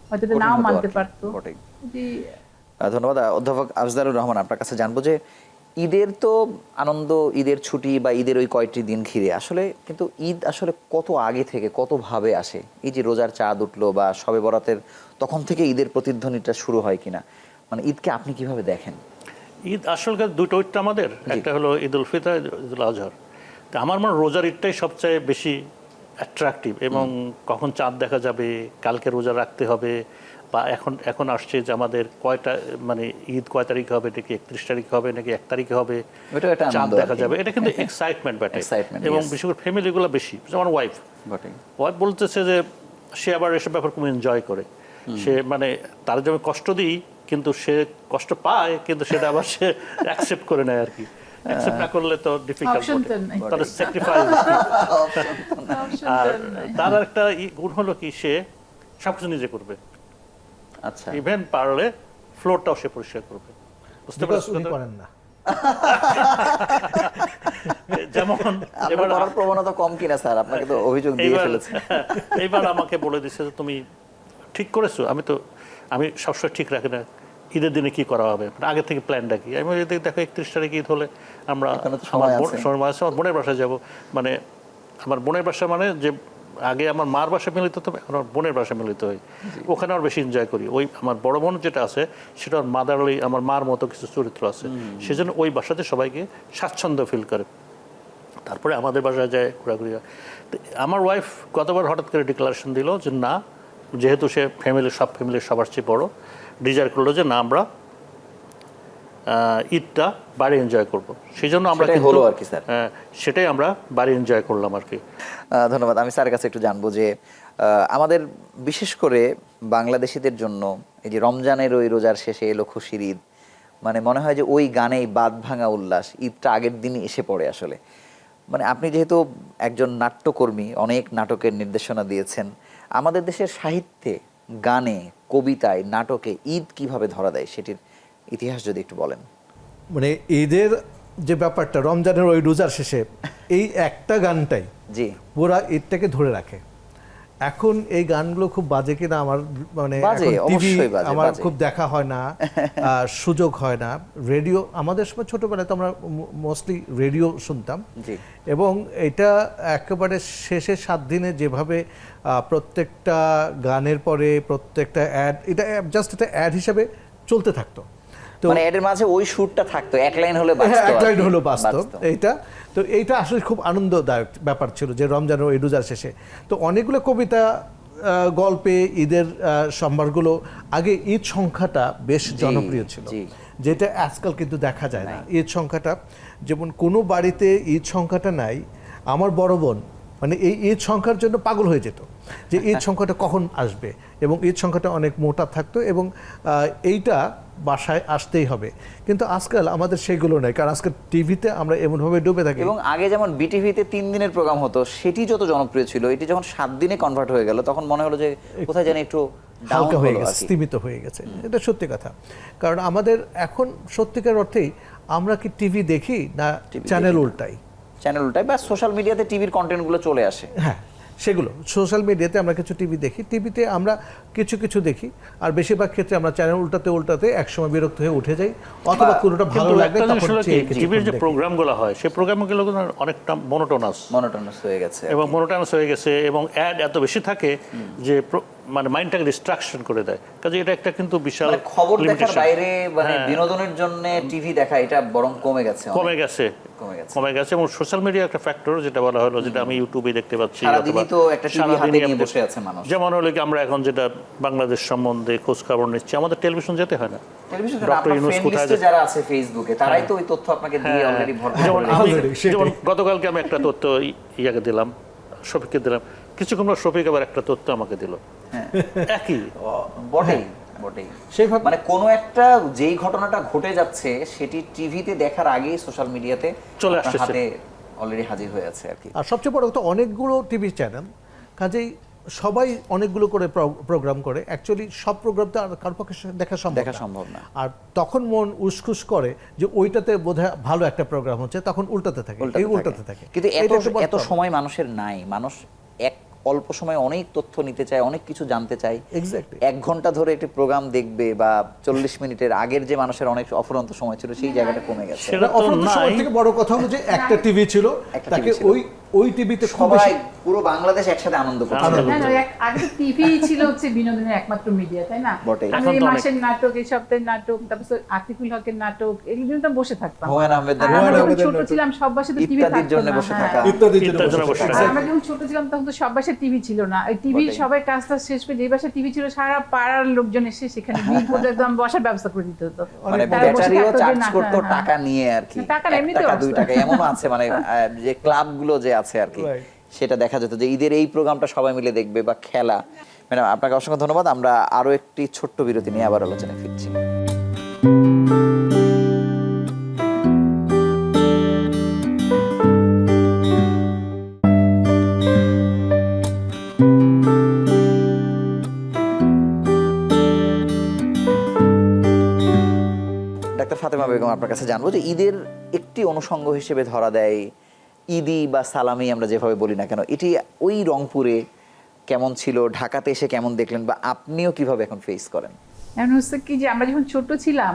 হয়তো নাও মানতে পারতো। ধন্যবাদ। অধ্যাপক আফজালুর রহমান, আপনার কাছে জানবো যে ঈদের তো আনন্দ, ঈদের ছুটি বা ঈদের ওই কয়টি দিন ঘিরে আসলে, কিন্তু ঈদ আসলে কত আগে থেকে কতভাবে আসে? এই যে রোজার চাঁদ উঠলো বা শবে বরাতের তখন থেকে ঈদের প্রতিধ্বনিটা শুরু হয় কিনা, মানে ঈদকে আপনি কিভাবে দেখেন? ঈদ আসলে দুটো ঈদটা আমাদের, একটা হলো ঈদ উল ফিতর, ঈদ উল আজহার। তা আমার মনে রোজার ঈদটাই সবচেয়ে বেশি অ্যাট্রাকটিভ, এবং কখন চাঁদ দেখা যাবে, কালকে রোজা রাখতে হবে, বা এখন আসছে যে আমাদের কয়টা মানে ঈদ কয় তারিখ হবে, নাকি 31 তারিখ হবে নাকি 1 তারিখে হবে, চাঁদ দেখা যাবে, এটা কিন্তু এক্সাইটমেন্ট ব্যাটে। এবং বিশেষ করে ফ্যামিলিগুলো বেশি, যেমন ওয়াইফ বলতেছে যে সে আবার এসব ব্যাপার খুব এনজয় করে, সে মানে তার যেমন কষ্ট দিই কিন্তু সে কষ্ট পায়, কিন্তু সেটা আবার সে অ্যাকসেপ্ট করে নেয় আর কি। অ্যাকসেপ্ট না করলে তো ডিফিকাল্ট, তার স্যাক্রিফাইস। আর তার একটা গুণ হলো কি, সে সবকিছু নিজে করবে। আচ্ছা, ইভেন পারলে ফ্লোরটাও সে পরিষ্কার করবে, বুঝতে করেন না? যেমন এবার করার প্রবণতা কম কিনা স্যার, আপনাকে তো অভিযোগ দিয়ে ফেলেছে। এইবার আমাকে বলে দিচ্ছে যে তুমি ঠিক করেছো, আমি সবসময় ঠিক রাখি না ঈদের দিনে কি করা হবে, আগে থেকে প্ল্যান রাখি। আমি দেখো 31 তারিখে ঈদ হলে আমরা সময় আছে, আমার বোনের বাসায় যাব, মানে আমার বোনের বাসা মানে যে আগে আমার মার বাসা মিলিত হতো, এখন আমার বোনের বাসা মিলিত হই, ওখানে আর বেশি এনজয় করি। ওই আমার বড় বোন যেটা আছে সেটা মাদারলি, আমার মার মতো কিছু চরিত্র আছে, সেজন্য ওই বাসাতে সবাইকে স্বাচ্ছন্দ্য ফিল করে। তারপরে আমাদের বাসায় যায় ঘোরাঘুরি। আমার ওয়াইফ গতবার হঠাৎ করে ডিক্লারেশন দিল যে না, যেহেতু সে ফ্যামিলির সবার চেয়ে বড়, ডিজায়ার করলো যে না, আমরা ঈদটা বাড়ি এনজয় করব। সেই জন্য আমরা হলো আর কি স্যার, সেটাই আমরা বাড়ি এনজয় করলাম আর কি। ধন্যবাদ। আমি স্যারের কাছে একটু জানবো যে আমাদের বিশেষ করে বাংলাদেশিদের জন্য এই যে রমজানের ওই রোজার শেষে এলো খুশির ঈদ, মানে মনে হয় যে ওই গানেই বাদ ভাঙা উল্লাস, ঈদটা আগের দিনই এসে পড়ে আসলে। মানে আপনি যেহেতু একজন নাট্যকর্মী, অনেক নাটকের নির্দেশনা দিয়েছেন, আমাদের দেশের সাহিত্যে, গানে, কবিতায়, নাটকে ঈদ কিভাবে ধরা দেয় সেটির ইতিহাস যদি একটু বলেন। মানে ঈদের যে ব্যাপারটা, রমজানের ওই রোজার শেষে এই একটা গানটাই জি পুরা ঈদটাকে ধরে রাখে। এখন এই গানগুলো খুব বাজে কিনা আমার মানে টিভি আমার খুব দেখা হয় না, সুযোগ হয় না। রেডিও, আমাদের সময় ছোটবেলায় তো আমরা মোস্টলি রেডিও শুনতাম, এবং এটা একেবারে শেষে 7 দিনে যেভাবে প্রত্যেকটা গানের পরে প্রত্যেকটা অ্যাড, এটা জাস্ট একটা অ্যাড হিসাবে চলতে থাকতো। মানে এর মাঝে ওই সুরটা থাকতো, এক লাইন হলে বাস্তব, এক লাইন হলো বাস্তব। এইটা আসলে খুব আনন্দদায়ক ব্যাপার ছিল যে রমজানের ওই রোজার শেষে তো অনেকগুলো কবিতা, গল্পে ঈদের সম্ভারগুলো, আগে ঈদ সংখ্যাটা বেশ জনপ্রিয় ছিল, যেটা আজকাল কিন্তু দেখা যায় না। ঈদ সংখ্যাটা, যেমন কোনো বাড়িতে ঈদ সংখ্যাটা নাই। আমার বড় বোন মানে এই ঈদ সংখ্যার জন্য পাগল হয়ে যেত যে ঈদ সংখ্যাটা কখন আসবে, এবং ঈদ সংখ্যাটা অনেক মোটা থাকতো, এবং এইটা বাসায় আসতেই হবে। কিন্তু আজকাল আমাদের সেগুলো নেই, কারণ আজকাল টিভিতে আমরা এমনভাবে ডুবে থাকি। এবং আগে যেমন বিটিভিতে 3 দিনের প্রোগ্রাম হতো, সেটি যত জনপ্রিয় ছিল, এটি যখন 7 দিনে কনভার্ট হয়ে গেল তখন মনে হলো যে কোথায় জানি একটু ডাউন হালকা হয়ে হলো গেছে, আর কি। স্তীমিত হয়ে গেছে। এটা সত্যি কথা, কারণ আমাদের এখন সত্যিকার অর্থেই আমরা কি টিভি দেখি না চ্যানেল উল্টাই? চ্যানেল উল্টায় বা সোশ্যাল মিডিয়াতে টিভির কন্টেন্টগুলো চলে আসে। হ্যাঁ, সেগুলো সোশ্যাল মিডিয়াতে আমরা কিছু টিভি দেখি, টিভিতে আমরা কিছু কিছু দেখি, আর বেশিরভাগ ক্ষেত্রে আমরা চ্যানেল উল্টাতে উল্টাতে একসময় বিরক্ত হয়ে উঠে যাই, অথবা কোনোটা ভালো কিন্তু লাগলে একটা জিনিস তখন হলো কি, চেয়ে কিছুক্ষণ টিভির যে দেখি। প্রোগ্রামগুলো হয় সেই প্রোগ্রামগুলো অনেকটা মনোটোনাস হয়ে গেছে। এবং মনোটোনাস হয়ে গেছে, এবং অ্যাড এত বেশি থাকে যে মানে মাইন্ডটাকে ডিস্ট্রাকশন করে দেয়। কাজে এটা একটা কিন্তু বিশাল মানে খবর দেখার limitation। বাইরে মানে হ্যাঁ। বিনোদনের জন্য টিভি দেখা এটা বরং কমে গেছে অনেক। কমে গেছে এবং সোশ্যাল মিডিয়া একটা ফ্যাক্টর, যেটা বলা হলো, যেটা আমি ইউটিউবে দেখতে পাচ্ছি, সারাদিনই তো একটা টিভি হাতে সারাদিনই নিয়ে আমি বসে আছে মানুষ। যেমন হলো কি আমরা এখন যেটা বাংলাদেশ সম্বন্ধে খোঁজ খবর নিচ্ছি, আমাদের টেলিভিশন যেতে হয় না। টেলিভিশন ডক্টর আপনার ইউনূস ফ্রেন্ড কোথায় লিস্টে যারা আছে ফেসবুকে তারাই তো ওই তথ্য আপনাকে দিয়ে হ্যাঁ, অলরেডি ভরপুর যেমন করে আমি- Already, সেটাই। যেমন গতকালকে আমি একটা তথ্য ইয়াকে দিলাম, শফিককে দিলাম, কিছুক্ষণ পর শফিক আবার একটা তথ্য আমাকে দিল, একই। বটেই বটেই সেইভাবে মানে কোনো একটা যেই ঘটনাটা ঘটে যাচ্ছে সেটি টিভিতে দেখার আগেই সোশ্যাল মিডিয়াতে চলে আপনার আসছে। হাতে অলরেডি হাজির হয়ে আছে আর কি। আর সবচেয়ে বড় কথা, অনেকগুলো টিভি চ্যানেল, কাজেই সবাই অনেকগুলো করে প্রোগ্রাম করে, অ্যাকচুয়ালি সব প্রোগ্রাম তো আর কারোর পক্ষে দেখা সম্ভব না। আর তখন মন উসখুস করে যে ওইটাতে বোধহয় ভালো একটা প্রোগ্রাম হচ্ছে, তখন উল্টাতে থাকে, এই উল্টাতে থাকে। কিন্তু এটা একটা বড় এত সময় মানুষের নাই। মানুষ এক অল্প সময়ে অনেক তথ্য নিতে চায়, অনেক কিছু জানতে চায়। Exactly. 1 ঘন্টা ধরে একটি প্রোগ্রাম দেখবে বা 40 মিনিটের আগের যে মানুষের অনেক অফুরন্ত সময় ছিল সেই জায়গাটা কমে গেছে। সেটা তো অফুরন্ত সময় নাই। থেকে বড় কথা হলো যে একটা টিভি ছিল, একটা তাকে TV ছিল। ওই টিভিতে সবাই পুরো বাংলাদেশ একসাথে আনন্দ করছে। আনন্দ না, না, আগে তো টিভি ছিল হচ্ছে বিনোদনের একমাত্র মিডিয়া, তাই না? বটেই। আমি এখন এই তো মাসের নাটক, এই সপ্তাহের নাটক, তারপর আতিকুল হকের নাটক, এগুলোর জন্য তো বসে থাকতাম। হুমায়ুন আহমেদের আর আমরা হুমায়ুন যখন আহমেদের ছোট নাটক। ছিলাম সব বাসায় তো টিভি ইত্যাদির থাকতো জন্য না, বসে হ্যাঁ। থাকা। ইত্যাদির ইত্যাদির জন্য জন্য বসে বসে থাকে। থাকে। আর আমরা যখন ছোট ছিলাম তখন তো সব বাসায় টিভি ছিল না, ওই টিভি বটেই। সবাই কাজ টাজ শেষ করে যেই বাসায় টিভি ছিল সারা পাড়ার লোকজন এসে সেখানে ভিড় করে একদম বসার ব্যবস্থা করে দিতে হতো। মানে তারা বসে ব্যাটারিও থাকতো যে চার্জ না, করতো হ্যাঁ, টাকা নিয়ে আর কি। টাকা 1 এমনিতেও টাকা 2 আছে। টাকা এমনও আছে, মানে যে ক্লাবগুলো যে আছে আর কি, Right. সেটা দেখা যেত যে ঈদের এই প্রোগ্রামটা সবাই মিলে দেখবে বা খেলা। ম্যাডাম আপনাকে অসংখ্য ধন্যবাদ। আমরা আরো একটি ছোট্ট বিরতি নিয়ে আবার আলোচনায় ফিরছি। ডাক্তার ফাতেমা বেগম, আপনার কাছে জানবো যে ঈদের একটি অনুষঙ্গ হিসেবে ধরা দেয় ঈদি বা সালামি, আমরা যেভাবে বলি না কেন, এটি ওই রংপুরে কেমন ছিল, ঢাকাতে এসে কেমন দেখলেন, বা আপনিও কিভাবে এখন ফেস করেন? এখন হচ্ছে কি যে আমরা যখন ছোট ছিলাম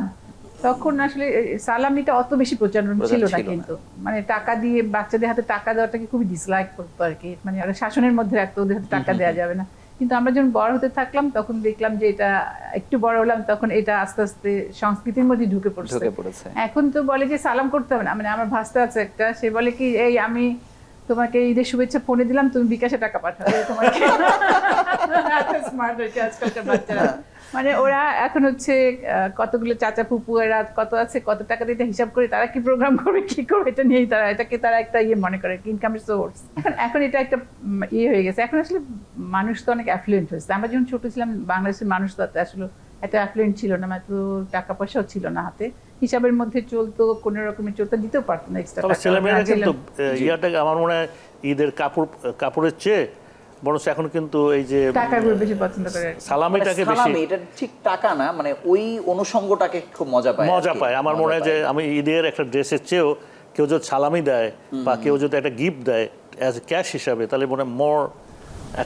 তখন আসলে সালামিটা অত বেশি প্রচলন ছিল না, কিন্তু মানে টাকা দিয়ে বাচ্চাদের হাতে টাকা দেওয়াটাকে খুবই ডিসলাইক করতো আর কি, মানে ওরা শাসনের মধ্যে রাখতো, ওদের হাতে টাকা দেওয়া যাবে না। কিন্তু আমরা যখন বড় হতে থাকলাম তখন দেখলাম যে এটা একটু বড় হলাম, তখন এটা আস্তে আস্তে সংস্কৃতির মধ্যে ঢুকে পড়ছে। এখন তো বলে যে সালাম করতে হবে না, মানে আমার ভাস্তা আছে একটা, সে বলে কি এই আমি তোমাকে ঈদের শুভেচ্ছা ফোনে দিলাম, তুমি বিকাশে টাকা পাঠাবে, তোমার স্মার্ট হয়েছে আজকালকার বাচ্চারা। মানে ওরা এখন হচ্ছে কতগুলো চাচা ফুপু এরা কত আছে, কত টাকা দিতে হিসাব করে তারা কি প্রোগ্রাম করবে, কি করবে, এটা নিয়েই তারা একটা ইয়ে মনে করে ইনকামের সোর্স। এখন এটা একটা ইয়ে হয়ে গেছে। এখন আসলে মানুষ তো অনেক অ্যাফ্লুয়েন্ট হয়েছে। আমরা যখন ছোট ছিলাম বাংলাদেশের মানুষ তো আসলে এত অ্যাফ্লুয়েন্ট ছিল না, এত টাকা পয়সাও ছিল না হাতে, হিসাবের মধ্যে চলতো, কোনো রকমের চলতো, দিতেও পারতো না এক্সট্রা তবে টাকা। ছেলেমেয়েরা কিন্তু ইয়াটাকে আমার মনে হয় ঈদের কাপড়ের চেয়ে বরং এখন কিন্তু এই যে টাকাগুলো বেশি পছন্দ করে। সালামিটাকে বেশি সালামি এটা ঠিক টাকা না, মানে ওই অনুষঙ্গটাকে খুব মজা পায় আর কি। আমার মনে হয় যে আমি ঈদের একটা ড্রেসের চেয়েও কেউ যদি সালামি দেয় বা কেউ যদি একটা গিফট দেয় অ্যাজ ক্যাশ হিসাবে, তাহলে মনে হয় মোর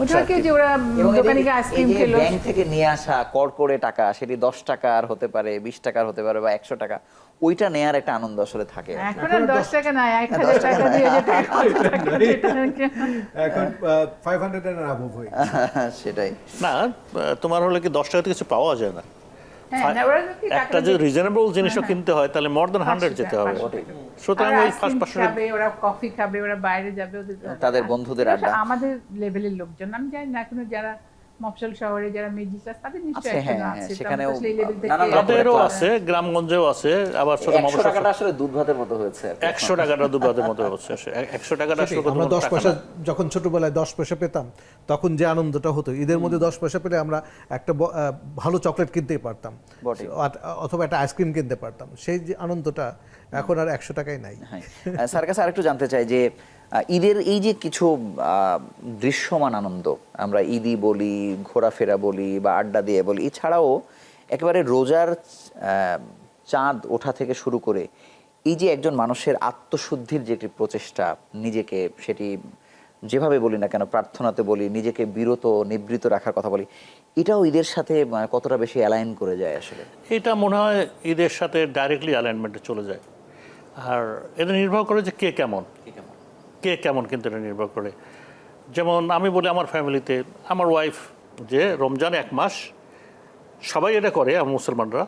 ওটা কি যে ওরা এবং দোকানে গিয়ে আইসক্রিম খেলো, ব্যাংক থেকে নিয়ে আসা কর করে টাকা, সেটি 10 টাকার হতে পারে, 20 টাকার হতে পারে বা 100 টাকা, ওইটা নেয়ার একটা আনন্দ আসলে থাকে। এখন আর 10 টাকা না, 1000 টাকা দিয়ে এখন 500 এর above হয়ে গেছে। সেটাই। না, তোমার হলে কি 10 টাকাতে কিছু পাওয়া যায় না। হ্যাঁ, না, ওরা কি একটা যে রিজনেবল জিনিসও কিনতে হয় তাহলে মোর দ্যান 100 যেতে হবে। সুতরাং ওই ফার্স্ট পার্সেন্ট খাবে, ওরা কফি খাবে, ওরা বাইরে যাবে, ওদের তাদের বন্ধুদের আড্ডা। আমাদের লেভেলের লোকজন, আমি জানি না এখনো যারা মফস্বল শহরে যারা মিডল ক্লাস তাদের আছে, নিশ্চয়ই হ্যাঁ, একজন হ্যাঁ, আছে, তো সেখানেও আমরা তো সেই লেভেল থেকে নানান রকমের তাদেরও class। আছে, গ্রামগঞ্জেও আছে, আবার ছোট 100 মফস্বল টাকাটা আসলে দুধ ভাতের মতো হয়েছে আর কি। 100 টাকাটা দুবাদের মতো হচ্ছে 100 টাকাটা আসলে সেটাই, কত আমরা বড় 10 টাকা পয়সা না। যখন ছোটবেলায় 10 পয়সা পেতাম তখন যে আনন্দটা হতো, ঈদের মধ্যে 10 পয়সা পেলে আমরা একটা ভালো চকলেট কিনতেই পারতাম, বটে। অথবা একটা আইসক্রিম কিনতে পারতাম। সেই যে আনন্দটা এখন আর 100 টাকায় নাই। হ্যাঁ, স্যার কাছে আরেকটু জানতে চাই যে ঈদের এই যে কিছু দৃশ্যমান আনন্দ, আমরা ঈদই বলি, ঘোরাফেরা বলি বা আড্ডা দিয়ে বলি, এছাড়াও একেবারে রোজার চাঁদ ওঠা থেকে শুরু করে এই যে একজন মানুষের আত্মশুদ্ধির যে একটি প্রচেষ্টা, নিজেকে সেটি যেভাবে বলি না কেন, প্রার্থনাতে বলি, নিজেকে বিরত নিবৃত রাখার কথা বলি, এটাও ঈদের সাথে কতটা বেশি অ্যালাইন করে যায় আসলে? এটা মনে হয় ঈদের সাথে ডাইরেক্টলি অ্যালাইনমেন্টে চলে যায়। আর এটা নির্ভর করে যে কে কেমন, কিন্তু এটা নির্ভর করে। যেমন আমি বলি আমার ফ্যামিলিতে, আমার ওয়াইফ যে রমজান 1 মাস সবাই এটা করে, আমার মুসলমানরা।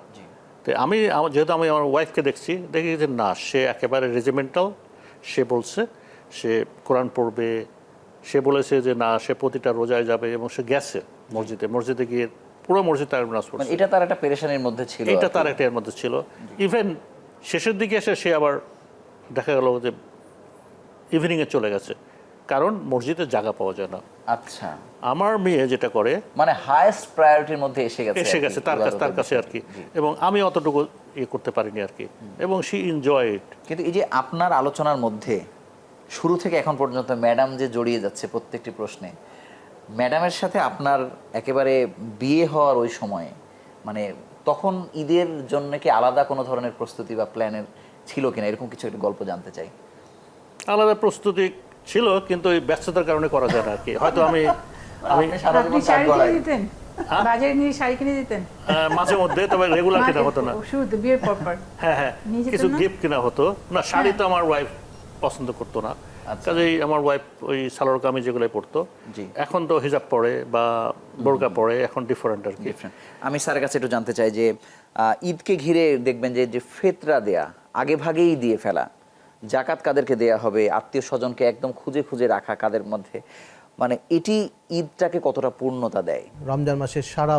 তো যেহেতু আমি আমার ওয়াইফকে দেখি যে না, সে একেবারে রেজিমেন্টাল। সে বলছে সে কোরআন পড়বে, সে বলেছে যে না, সে প্রতিটা রোজায় যাবে, এবং সে গেছে মসজিদে গিয়ে পুরো মসজিদ তার নামাজ পড়ছে। এটা তার একটা পেরেশানির মধ্যে ছিল, এটা আর কি। তার একটা এর মধ্যে ছিল। ইভেন শেষের দিকে এসে সে আবার দেখা গেল যে ইভিনিংয়ে চলে গেছে, কারণ মসজিদে জায়গা পাওয়া যায় না। আচ্ছা, আমার মেয়ে যেটা করে, মানে হাইয়েস্ট প্রায়োরিটির মধ্যে এসে গেছে তার কাছে আর কি, এবং আমি অতটুকু ইয়ে করতে পারিনি আর কি, এবং শি এনজয় ইট। কিন্তু এই যে আপনার আলোচনার মধ্যে শুরু থেকে এখন পর্যন্ত ম্যাডাম যে জড়িয়ে যাচ্ছে প্রত্যেকটি প্রশ্নে, ম্যাডামের সাথে আপনার একেবারে বিয়ে হওয়ার ওই সময়ে, মানে তখন ঈদের জন্য কি আলাদা কোনো ধরনের প্রস্তুতি বা প্ল্যানের ছিল কিনা, এরকম কিছু একটা গল্প জানতে চাই। আলাদা প্রস্তুতি ছিল, কিন্তু ওই ব্যস্ততার কারণে করা যায় না আর কি। হয়তো আমি আপনি সারা আপনি জীবন শাড়ি কাজ কিনে করায়। দিতেন, বাজারে নিয়ে শাড়ি কিনে দিতেন মাঝে মধ্যে, তবে রেগুলার কেনা হতো না। শুরুতে বিয়ের পর হ্যাঁ, নিয়ে যেতেন কিছু না? গিফট কেনা হতো না। শাড়ি তো আমার ওয়াইফ পছন্দ করতো না, আচ্ছা। কাজেই আমার ওয়াইফ ওই সালোয়ার কামিজ যেগুলো পরতো। জি। এখন তো হিজাব পরে বা বোরকা পরে, এখন ডিফারেন্ট আর কি। আমি স্যারের কাছে একটু জানতে চাই যে ঈদকে ঘিরে দেখবেন যে ফেতরা দেয়া আগে ভাগেই দিয়ে ফেলা, জাকাত কাদেরকে দেয়া হবে, আত্মীয় স্বজনকে একদম খুঁজে খুঁজে রাখা কাদের মধ্যে, মানে এটি ঈদটাকে কতটা পূর্ণতা দেয়? রমজান মাসের সারা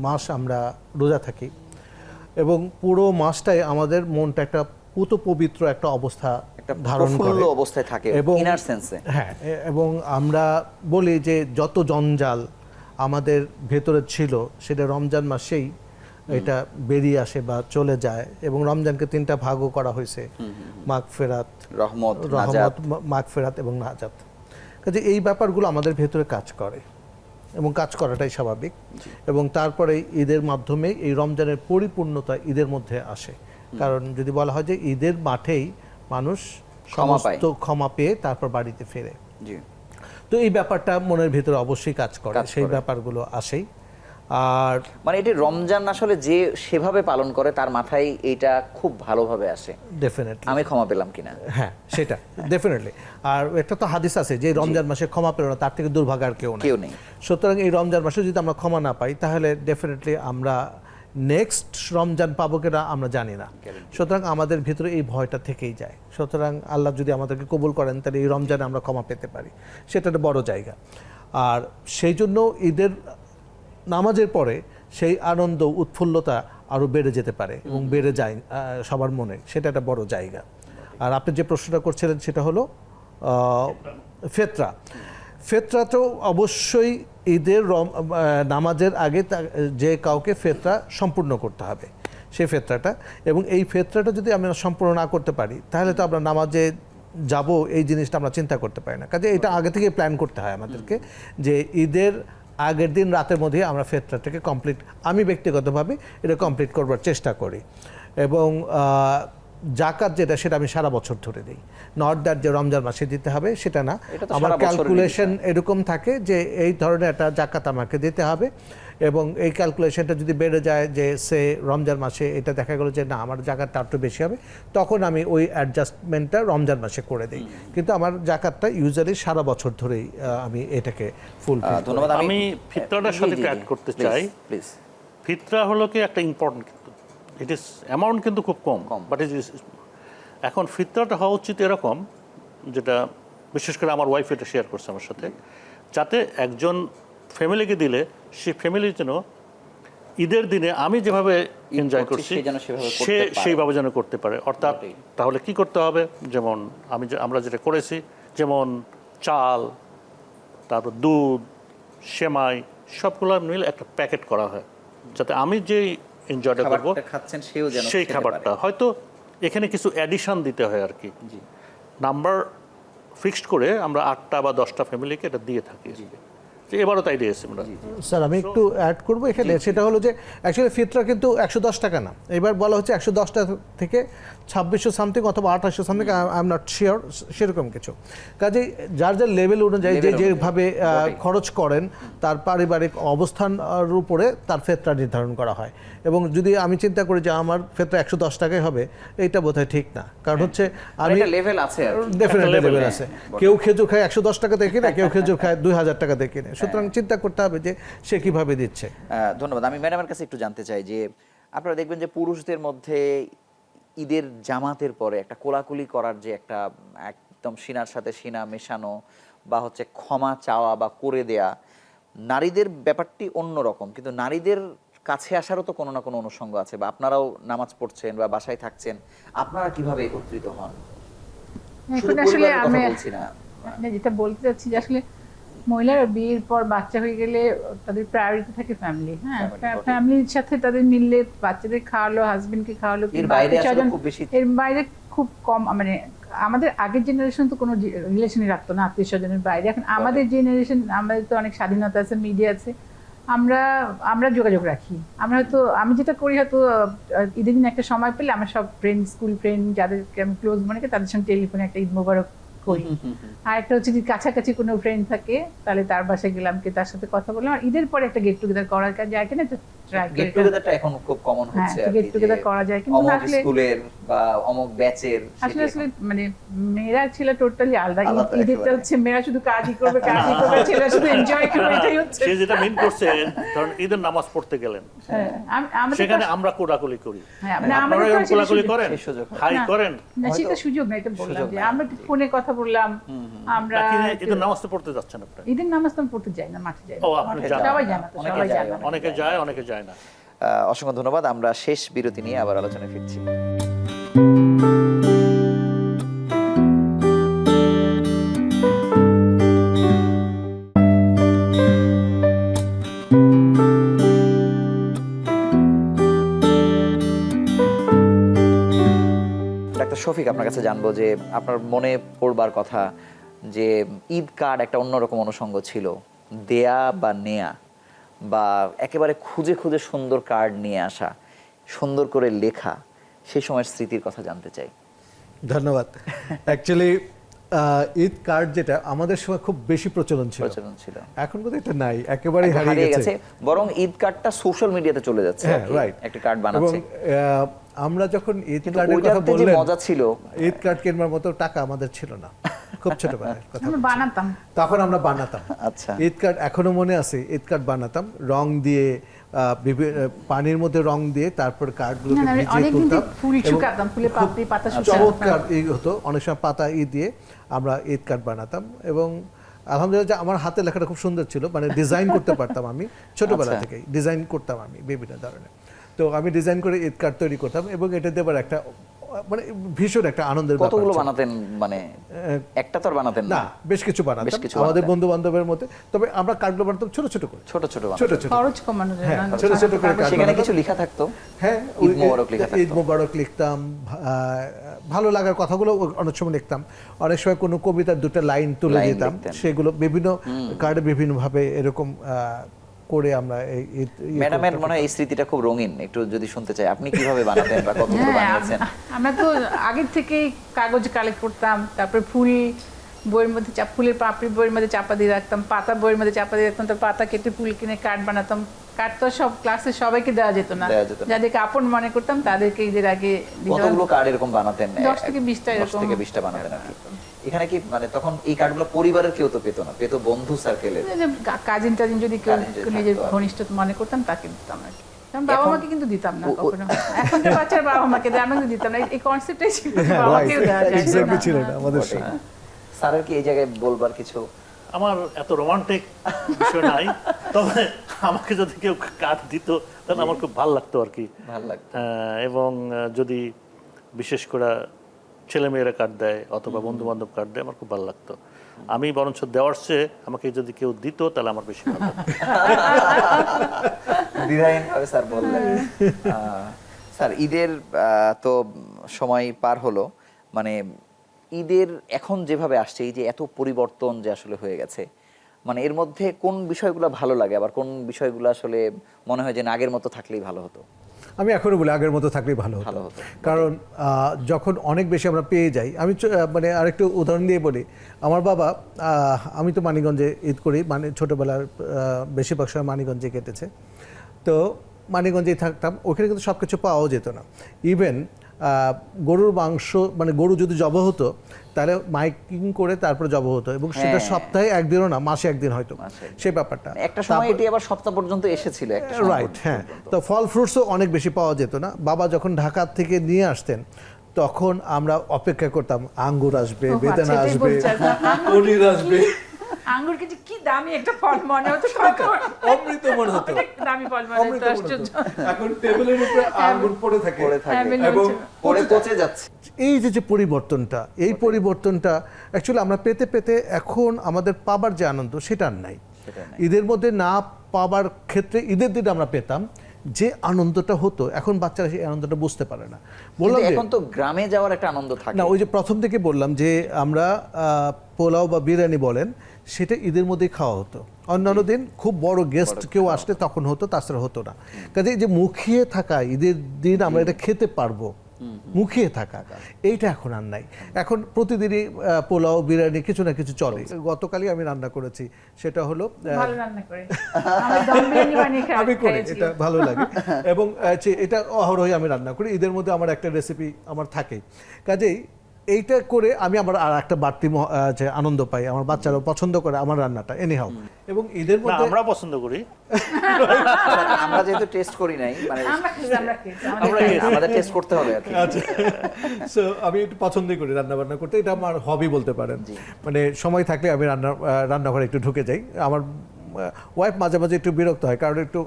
মাস আমরা রোজা থাকি এবং পুরো মাসটাই আমাদের মনটা একটা পুত পবিত্র একটা অবস্থা একটা ধারণ করে প্রফুল্ল অবস্থায় থাকে, এবং ইনার সেন্সে। হ্যাঁ, এবং আমরা বলি যে যত জঞ্জাল আমাদের ভেতরে ছিল সেটা রমজান মাসেই এটা বেরিয়ে আসে বা চলে যায়। এবং রমজানকে 3টা ভাগও করা হয়েছে, মাগফিরাত, রহমত, নাজাত। মাগফিরাত এবং নাজাত। কাজে এই ব্যাপারগুলো আমাদের ভেতরে কাজ করে এবং কাজ করাটাই স্বাভাবিক। এবং তারপরে ঈদের মাধ্যমে এই রমজানের পরিপূর্ণতা ঈদের মধ্যে আসে। কারণ যদি বলা হয় যে ঈদের মাঠেই মানুষ ক্ষমা পায়। সমস্ত ক্ষমা পেয়ে তারপর বাড়িতে ফেরে, জি। তো এই ব্যাপারটা মনের ভিতরে অবশ্যই কাজ করে, কাজ সেই করে। ব্যাপারগুলো আসেই। আর মানে এটি রমজান আসলে যে সেভাবে পালন করে তার মাথায় এইটা খুব ভালোভাবে আসে, ডেফিনেটলি, আমি ক্ষমা পেলাম কিনা। হ্যাঁ সেটা ডেফিনেটলি। আর একটা তো হাদিস আছে যে রমজান মাসে ক্ষমা পেল না তার থেকে দুর্ভাগা আর কেউ নেই। সুতরাং এই রমজান মাসে যদি আমরা ক্ষমা না পাই তাহলে ডেফিনেটলি আমরা নেক্সট রমজান পাবো কিনা আমরা জানি না। সুতরাং আমাদের ভিতরে এই ভয়টা থেকেই যায়। সুতরাং আল্লাহ যদি আমাদেরকে কবুল করেন তাহলে এই রমজানে আমরা ক্ষমা পেতে পারি, সেটা একটা বড় জায়গা। আর সেই জন্য ঈদের নামাজের পরে সেই আনন্দ উৎফুল্লতা আরও বেড়ে যেতে পারে এবং বেড়ে যায় সবার মনে, সেটা একটা বড় জায়গা। আর আপনি যে প্রশ্নটা করছিলেন সেটা হলো ফেতরা তো অবশ্যই ঈদের নামাজের আগে যে কাউকে ফেতরা সম্পূর্ণ করতে হবে সেই ফেতরাটা। এবং এই ফেতরাটা যদি আমরা সম্পূর্ণ না করতে পারি তাহলে তো আমরা নামাজে যাব এই জিনিসটা আমরা চিন্তা করতে পারি না। কাজে এটা আগে থেকে প্ল্যান করতে হয় আমাদেরকে যে ঈদের আগের দিন রাতের মধ্যে আমরা ফেতরাটাকে কমপ্লিট, আমি ব্যক্তিগতভাবে এটা কমপ্লিট করবার চেষ্টা করি। এবং জাকাত যেটা সেটা আমি সারা বছর ধরে দিই, নট দ্যাট যে রমজান মাসে দিতে হবে সেটা না। এটা তো আমার সারা বছরের ক্যালকুলেশন এরকম থাকে যে এই ধরনের একটা জাকাত আমাকে দিতে হবে। এবং এই ক্যালকুলেশনটা যদি বেড়ে যায় যে সে রমজান মাসে এটা দেখা গেলো যে না আমার জাকাতটা একটু বেশি হবে, তখন আমি ওই অ্যাডজাস্টমেন্টটা রমজান মাসে করে দিই। কিন্তু আমার জাকাতটা ইউজুয়ালি সারা বছর ধরেই আমি এটাকে ফুলফিল। ধন্যবাদ। আমি ফিতরাটার সাথে অ্যাড করতে চাই। প্লিজ। ফিতরা হলো কি একটা ইম্পর্টেন্ট, কিন্তু ইট ইজ অ্যামাউন্ট কিন্তু খুব কম, বাট ইট ইজ। এখন ফিতরাটা হওয়া উচিত এরকম, যেটা বিশেষ করে আমার ওয়াইফ এটা শেয়ার করছে আমার সাথে, যাতে একজন ফ্যামিলিকে দিলে সেই ফ্যামিলির যেন ঈদের দিনে আমি যেভাবে এনজয় করছি, করছি সে যেন সেভাবে করতে সে পারে। সেইভাবে যেন করতে পারে। অর্থাৎ ওটাই। তাহলে কি করতে হবে, যেমন আমরা যেটা করেছি, যেমন চাল, তারপর দুধ, সেমাই সবগুলো মিলে একটা প্যাকেট করা হয়, যাতে আমি যেই এনজয়টা করবো খাবারটা খাচ্ছেন সেও যেন সেই খেতে খাবারটা পারে। হয়তো এখানে কিছু অ্যাডিশন দিতে হয় আর কি। জি। নাম্বার ফিক্সড করে আমরা 8টা বা 10টা ফ্যামিলিকে এটা দিয়ে থাকি। যে এবারও তাই দিয়েছি আমরা। স্যার আমি একটু অ্যাড করবো এখানে, সেটা হলো যে অ্যাকচুয়ালি ফিতরা কিন্তু 110 টাকা না, এবার বলা হচ্ছে 110 টাকা থেকে 2600 সামথিং অথবা 2800 something, I am not sure, সেরকম কিছু। কাজেই যার যার লেভেল অনুযায়ী Level যেভাবে অনুযায়ী। খরচ করেন তার পারিবারিক অবস্থানের উপরে তার ফেতরা নির্ধারণ করা হয়। এবং যদি আমি চিন্তা করি যে আমার ফেতরা 110 টাকাই হবে, এইটা বোধহয় ঠিক না, কারণ হচ্ছে আমি একটা লেভেল আছে আর কি। ডেফিনেটলি level, লেভেল আছে। কেউ খেজুর খায় 110 টাকা দিয়ে কিনে, কেউ খেজুর খায় 2000 টাকা দিয়ে কিনে, সুতরাং চিন্তা করতে হবে যে সে কিভাবে দিচ্ছে। ধন্যবাদ। আমি ম্যাডামের কাছে একটু জানতে চাই যে আপনারা দেখবেন যে পুরুষদের মধ্যে ঈদের জামাতের পরে একটা কোলাকুলি করার যে একটা একদম সিনার সাথে সিনা মেশানো বা হচ্ছে ক্ষমা চাওয়া বা করে দেয়া, নারীদের ব্যাপারটি অন্যরকম, কিন্তু নারীদের কাছে আসারও তো কোনো না কোনো অনুষঙ্গ আছে, বা আপনারাও নামাজ পড়ছেন বা বাসায় থাকছেন, আপনারা কিভাবে একত্রিত হন? শুধু এখন আসলে পরিবারের কথা আমি বলছি না। না, যেটা বলতে চাচ্ছি যে আসলে মহিলারা বিয়ের পর বাচ্চা হয়ে গেলে তাদের প্রায়োরিটি থাকে ফ্যামিলি। হ্যাঁ, Family, okay. ফ্যামিলির সাথে তাদের মিললে বাচ্চাদের খাওয়ালো, হাজবেন্ডকে খাওয়ালো, এর কিংবা বাইরে আসলে আত্মীয়স্বজন, খুব বেশি এর বাইরে খুব কম। মানে আমাদের আগের জেনারেশন তো কোনো রিলেশনই রাখতো না আত্মীয় স্বজনের বাইরে। এখন আমাদের জেনারেশন, আমাদের তো অনেক স্বাধীনতা আছে, মিডিয়া আছে, আমরা যোগাযোগ রাখি। আমরা হয়তো, আমি যেটা করি, হয়তো ঈদের দিন একটা সময় পেলে আমার সব ফ্রেন্ড, স্কুল ফ্রেন্ড যাদেরকে আমি ক্লোজ মনে করি, তাদের সঙ্গে টেলিফোনে একটা ঈদ মোবারক করি। আর একটা হচ্ছে যদি কাছাকাছি কোনো ফ্রেন্ড থাকে তাহলে তার বাসায় গেলাম, কি তার সাথে কথা বললাম। আর ঈদের পরে একটা গেট টুগেদার করার কাজ যায় কিনা ট্রাই গেট টুগেদারটা এখন খুব কমন হচ্ছে আর কি, গেট টুগেদার যে করা যায়, কিন্তু অমুক আসলে স্কুলের বা অমুক ব্যাচের আসলে মানে মেয়েরা ছিল টোটালি আলাদা। আলাদা ঈদেরটা একেবারে। হচ্ছে মেয়েরা শুধু কাজই করবে, কাজই করবে, ছেলেরা শুধু এনজয় করবে, এটাই হচ্ছে। সে যেটা মিন করছে, ধরুন ঈদের নামাজ পড়তে গেলেন, হ্যাঁ, আমাদের সেখানে তো- আমরা কোলাকুলি করি, হ্যাঁ, মানে আপনারা আমাদের তো এরকম আসলে কোলাকুলি সুযোগ- করেন, সেই সুযোগ হয়। হাই না, করেন, না, সেটা সুযোগ না, এটা বললাম সুযোগ যে নাই। আমরা ফোনে কথা বললাম। আমরা নাকি ঈদের নামাজ তো পড়তে যাচ্ছেন আপনি? ঈদের নামাজ তো আমি পড়তে যাই না, মাঠে যাই না। ও, আপনি যান। সবাই জানা তো, অনেকে সবাই যায়, জানা। অনেকে যায়, অনেকে যায় না। অসংখ্য ধন্যবাদ। আমরা শেষ বিরতি নিয়ে আবার আলোচনায় ফিরছি। ডাক্তার শফিক, আপনার কাছে জানবো যে আপনার মনে পড়বার কথা যে ঈদ কার্ড একটা অন্যরকম অনুষঙ্গ ছিল, দেয়া বা নেয়া, বা একেবারে খুঁজে খুঁজে সুন্দর কার্ড নিয়ে আসা, সুন্দর করে লেখা, সেই সময়ের স্মৃতির কথা জানতে চাই। ধন্যবাদ। অ্যাকচুয়ালি ঈদ কার্ড যেটা আমাদের সময় খুব বেশি প্রচলন ছিল, এখন কিন্তু এটা নাই, একেবারেই একদম হারিয়ে গেছে। বরং ঈদ কার্ডটা সোশ্যাল মিডিয়াতে চলে যাচ্ছে, হ্যাঁ, আর কি। রাইট। একটা কার্ড এবং বানাচ্ছে, আমরা যখন ঈদ কিন্তু কার্ডের কথা ওইটাতে যে বললেন, মজা ছিল, ঈদ কার্ড কেনার মতো টাকা আমাদের ছিল না, খুব ছোটবেলার কথা আমরা বলছি। বানাতাম। তখন আমরা বানাতাম। আচ্ছা। ঈদ কার্ড এখনো মনে আছে, ঈদ কার্ড বানাতাম রং দিয়ে, পানির মধ্যে রং দিয়ে, তারপর কার্ডগুলোকে না, না, ভিজিয়ে অনেকদিন তুলতাম ফুল এবং শুকাতাম, ফুলের খুব পাপড়ি, পাতা শুকাতাম। চমৎকার হতো। অনেক সময় পাতা দিয়ে আমরা ঈদ কার্ড বানাতাম, এবং আলহামদুলিল্লাহ যে আমার হাতে লেখাটা খুব সুন্দর ছিল, মানে ডিজাইন করতে পারতাম আমি ছোটবেলা আচ্ছা। থেকেই ডিজাইন করতাম আমি বিভিন্ন ধরনের। তো আমি ডিজাইন করে ঈদ কার্ড তৈরি করতাম, এবং এটা দেবার একটা মানে ভীষণ একটা আনন্দের ব্যাপার কতগুলো ছিল। বানাতেন? মানে একটা তো আর বানাতেন না, বেশ কিছু বানাতাম আমাদের বন্ধু বান্ধবের মধ্যে। তবে আমরা কার্ডগুলো বানাতাম ছোট ছোট করে, ছোট ছোট ছোট ছোট। খরচ কমানোর জন্য। হ্যাঁ, ছোট ছোট করে কার্ড সেখানে বানাতাম। কিছু লেখা থাকতো, হ্যাঁ, ঈদ মোবারক লেখা থাকতো। ঈদ মোবারক লিখতাম, ভালো লাগার কথাগুলো অনেক সময় লিখতাম। অনেক সময় কোনো কবিতার দুটো লাইন তুলে লাইন দিতাম, লিখতেন। সেগুলো বিভিন্ন কার্ডে বিভিন্নভাবে এরকম করে আমরা এই ম্যাডামের মনে হয় এই স্মৃতিটা খুব রঙিন, একটু যদি শুনতে চাই আপনি কিভাবে বানাতেন বা কতগুলো হ্যাঁ, বানিয়েছেন। আমরা তো আগের থেকেই কাগজ কালেক্ট করতাম, তারপরে ফুল বইয়ের মধ্যে ফুলের পাপড়ি বইয়ের মধ্যে চাপা দিয়ে রাখতাম, পাতা বইয়ের মধ্যে চাপা দিয়ে রাখতাম, তার পাতা কেটে ফুল কিনে কার্ড বানাতাম। কার্ড তো সব ক্লাসে সবাইকে দেওয়া যেত না, যাদেরকে আপন মনে করতাম তাদেরকে ঈদের আগে কতগুলো কার্ড এরকম বানাতেন? 10 থেকে 20টা 10 এরকম। থেকে 20টা বানাতেন আর কি। এখানে কি মানে তখন এই কার্ডগুলো পরিবারের কেউ তো পেতো না, পেতো বন্ধু সার্কেলের। কাজিন টাজিন যদি কেউ কাজিন যদি নিজের থাকতো আর কি। ঘনিষ্ঠ মনে করতাম তাকে দিতাম আর কি। কারণ বাবা এখন- মাকে কিন্তু দিতাম না কখনো। এখন তো বাচ্চার বাবা মাকে দেয়, আমরা কিন্তু দিতাম না। এই কনসেপ্টটাই ছিল, বাবা মাকেও দেওয়া যায় এক্স্যাক্টলি না। ছিল না আমাদের বটেই। সময়। স্যারের কি এই জায়গায় বলবার কিছু আমার এত রোমান্টিক বিষয় নাই, তবে আমাকে যদি কেউ কার্ড দিত তাহলে আমার খুব ভালো লাগতো আর কি। ভালো লাগতো। এবং যদি বিশেষ করে ছেলেমেয়েরা কার্ড দেয় অথবা বন্ধু বান্ধব কার্ড দেয়, আমার খুব ভালো লাগতো। আমি বরঞ্চ দেওয়ার চেয়ে আমাকে যদি কেউ দিত তাহলে আমার বেশি ভালো লাগতো। দ্বিধাহীনভাবে স্যার বললেন। স্যার ঈদের তো সময় পার হলো, মানে ঈদের এখন যেভাবে আসছে, এই যে এত পরিবর্তন যে আসলে হয়ে গেছে, মানে এর মধ্যে কোন বিষয়গুলো ভালো লাগে, আবার কোন বিষয়গুলো আসলে মনে হয় যে না আগের মতো থাকলেই ভালো হতো? আমি এখনো বলি আগের মতো থাকলেই ভালো ভালো হতো, হতো। কারণ যখন অনেক বেশি আমরা পেয়ে যাই, আমি মানে আরেকটু উদাহরণ দিয়ে বলি। আমার বাবা, আমি তো মানিকগঞ্জে ঈদ করি, মানে ছোটোবেলার বেশিরভাগ সময় মানিকগঞ্জে কেটেছে। তো মানিকগঞ্জেই থাকতাম, ওখানে কিন্তু সব কিছু পাওয়াও যেত না। ইভেন গরুর মাংস, মানে গরু যদি জব হতো তাহলে মাইকিং করে তারপরে জব হতো, এবং সেটা হ্যাঁ। সপ্তাহে একদিনও না, মাসে একদিন হয়তো, সেই ব্যাপারটা। একটা সময় এটি আবার সপ্তাহ পর্যন্ত এসেছিল একটা সময় রাইট, হ্যাঁ। পর্যন্ত। তো ফল ফ্রুটসও অনেক বেশি পাওয়া যেত না। বাবা যখন ঢাকা থেকে নিয়ে আসতেন তখন আমরা অপেক্ষা করতাম, আঙ্গুর আসবে, ও, বেদানা আচ্ছা, এটাই আসবে, বলতে চাইছিলাম। পনির আসবে, আঙ্গুর কি দামি একটা ফল মনে হতো তখন। অমৃত মনে হতো, অনেক দামি ফল মনে অমৃত হতো, মনে হতো। আশ্চর্য। এখন টেবিলের উপরে আঙ্গুর পড়ে থাকে। পড়ে থাকে হ্যাঁ, মেনে এবং হচ্ছে। পড়ে পচে যাচ্ছে। এই যে পরিবর্তনটা, এই পরিবর্তনটা অ্যাকচুয়ালি আমরা পেতে পেতে এখন আমাদের পাবার যে আনন্দ সেটা আর নাই। সেটা নাই। ঈদের মধ্যে না পাবার ক্ষেত্রে ঈদের দিনে আমরা পেতাম যে আনন্দটা হতো, এখন বাচ্চারা সেই আনন্দটা বুঝতে পারে না। বললাম কিন্তু যে এখন তো গ্রামে যাওয়ার একটা আনন্দ থাকে। না, ওই যে প্রথম থেকে বললাম যে আমরা পোলাও বা বিরিয়ানি বলেন, সেটা ঈদের মধ্যেই খাওয়া হতো। অন্যান্য দিন খুব বড় গেস্ট কেউ আসলে তখন হতো, তাছাড়া হতো না। কাজে এই যে মুখিয়ে থাকা, ঈদের দিন আমরা এটা খেতে পারবো, মুখিয়ে থাকা, এইটা এখন আর নাই। এখন প্রতিদিনই পোলাও বিরিয়ানি কিছু না কিছু চলে। গতকালই আমি রান্না করেছি, সেটা হলো ভালো রান্না করে। আমার দম বিরিয়ানি বানিয়ে আমি করি, খাইয়েছি। এটা ভালো লাগে। এবং এটা অহরহই আমি রান্না করি। ঈদের মধ্যে আমার একটা রেসিপি আমার থাকে, কাজেই এইটা করে আমি আমার আর একটা বাড়তি যে আনন্দ পাই, আমার বাচ্চারাও পছন্দ করে আমার রান্নাটা এনিহাউ। এবং ঈদের না, মধ্যে আমরা পছন্দ করি। আমরা যেহেতু টেস্ট করি নাই, মানে আমরা খেয়েছি। আমাদের টেস্ট করতে হবে আর কি। আচ্ছা, সো আমি একটু পছন্দই করি রান্না বান্না করতে, এটা আমার হবি বলতে পারেন। মানে সময় থাকলে আমি রান্নাঘরে একটু ঢুকে যাই। আমার ওয়াইফ মাঝে মাঝে একটু বিরক্ত হয়, কারণ একটু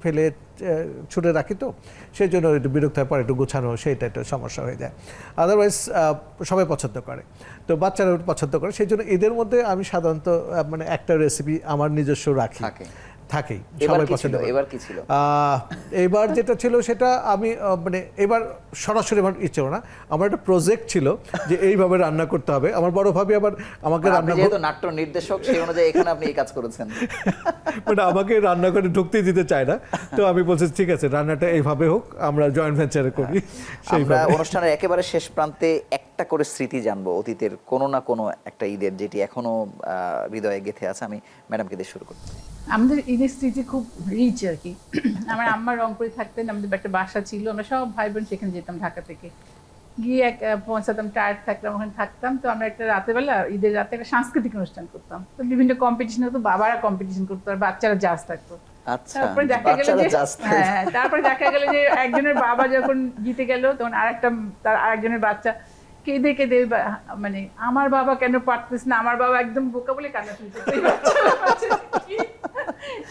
ফেলে ছুটে রাখি, তো সেই জন্য একটু বিরক্ত হয়, পরে একটু গোছানো সেইটা একটু সমস্যা হয়ে যায়। আদারওয়াইজ সবাই পছন্দ করে, তো বাচ্চারাও পছন্দ করে। সেই জন্য ঈদের মধ্যে আমি সাধারণত মানে একটা রেসিপি আমার নিজস্ব রাখি, থাকেই, এবার সবাই কি পছন্দ ছিল? করে। এবার কি ছিল? এবার যেটা ছিল সেটা আমি মানে এবার সরাসরি আমার ইচ্ছে না, আমার একটা প্রজেক্ট ছিল যে এইভাবে রান্না করতে হবে। আমার বড় ভাবি আবার আমাকে মানে আপনি রান্না যেহেতু নাট্য নির্দেশক, সেই অনুযায়ী এখানে আপনি এই কাজ করেছেন। মানে আমাকে রান্না করে ঢুকতেই দিতে চায় না, তো আমি বলছি ঠিক আছে, রান্নাটা এইভাবে হোক, আমরা জয়েন্ট ভেঞ্চারে করি। আমরা সেইভাবে অনুষ্ঠানের একেবারে শেষ প্রান্তে একটা করে স্মৃতি জানবো অতীতের কোনো না কোনো একটা ঈদের, যেটি এখনো হৃদয়ে গেঁথে আছে। আমি ম্যাডামকে দিয়ে শুরু করছি। আমাদের ঈদের স্মৃতি খুব রিচ আর কি। আমার আম্মা রংপুরে থাকতেন, আমাদের একটা বাসা ছিল, আমরা সব ভাই বোন সেখানে যেতাম ঢাকা থেকে, গিয়ে পৌঁছাতাম, টায়ার্ড থাকতাম, ওখানে থাকতাম। তো আমরা একটা রাতের বেলা, ঈদের রাতে একটা সাংস্কৃতিক অনুষ্ঠান করতাম। তো বিভিন্ন কম্পিটিশন হতো, বাবারা কম্পিটিশন করতো আর বাচ্চারা জাজ থাকতো। আচ্ছা, তারপরে দেখা গেল বাচ্চারা যে just হ্যাঁ, তারপরে দেখা গেল যে একজনের বাবা যখন জিতে গেল, তখন তার আরেকজনের বাচ্চা কেঁদে কেঁদে মানে আমার বাবা কেন পারতেছ না, আমার বাবা একদম বোকা বলে কান্না তুলছে।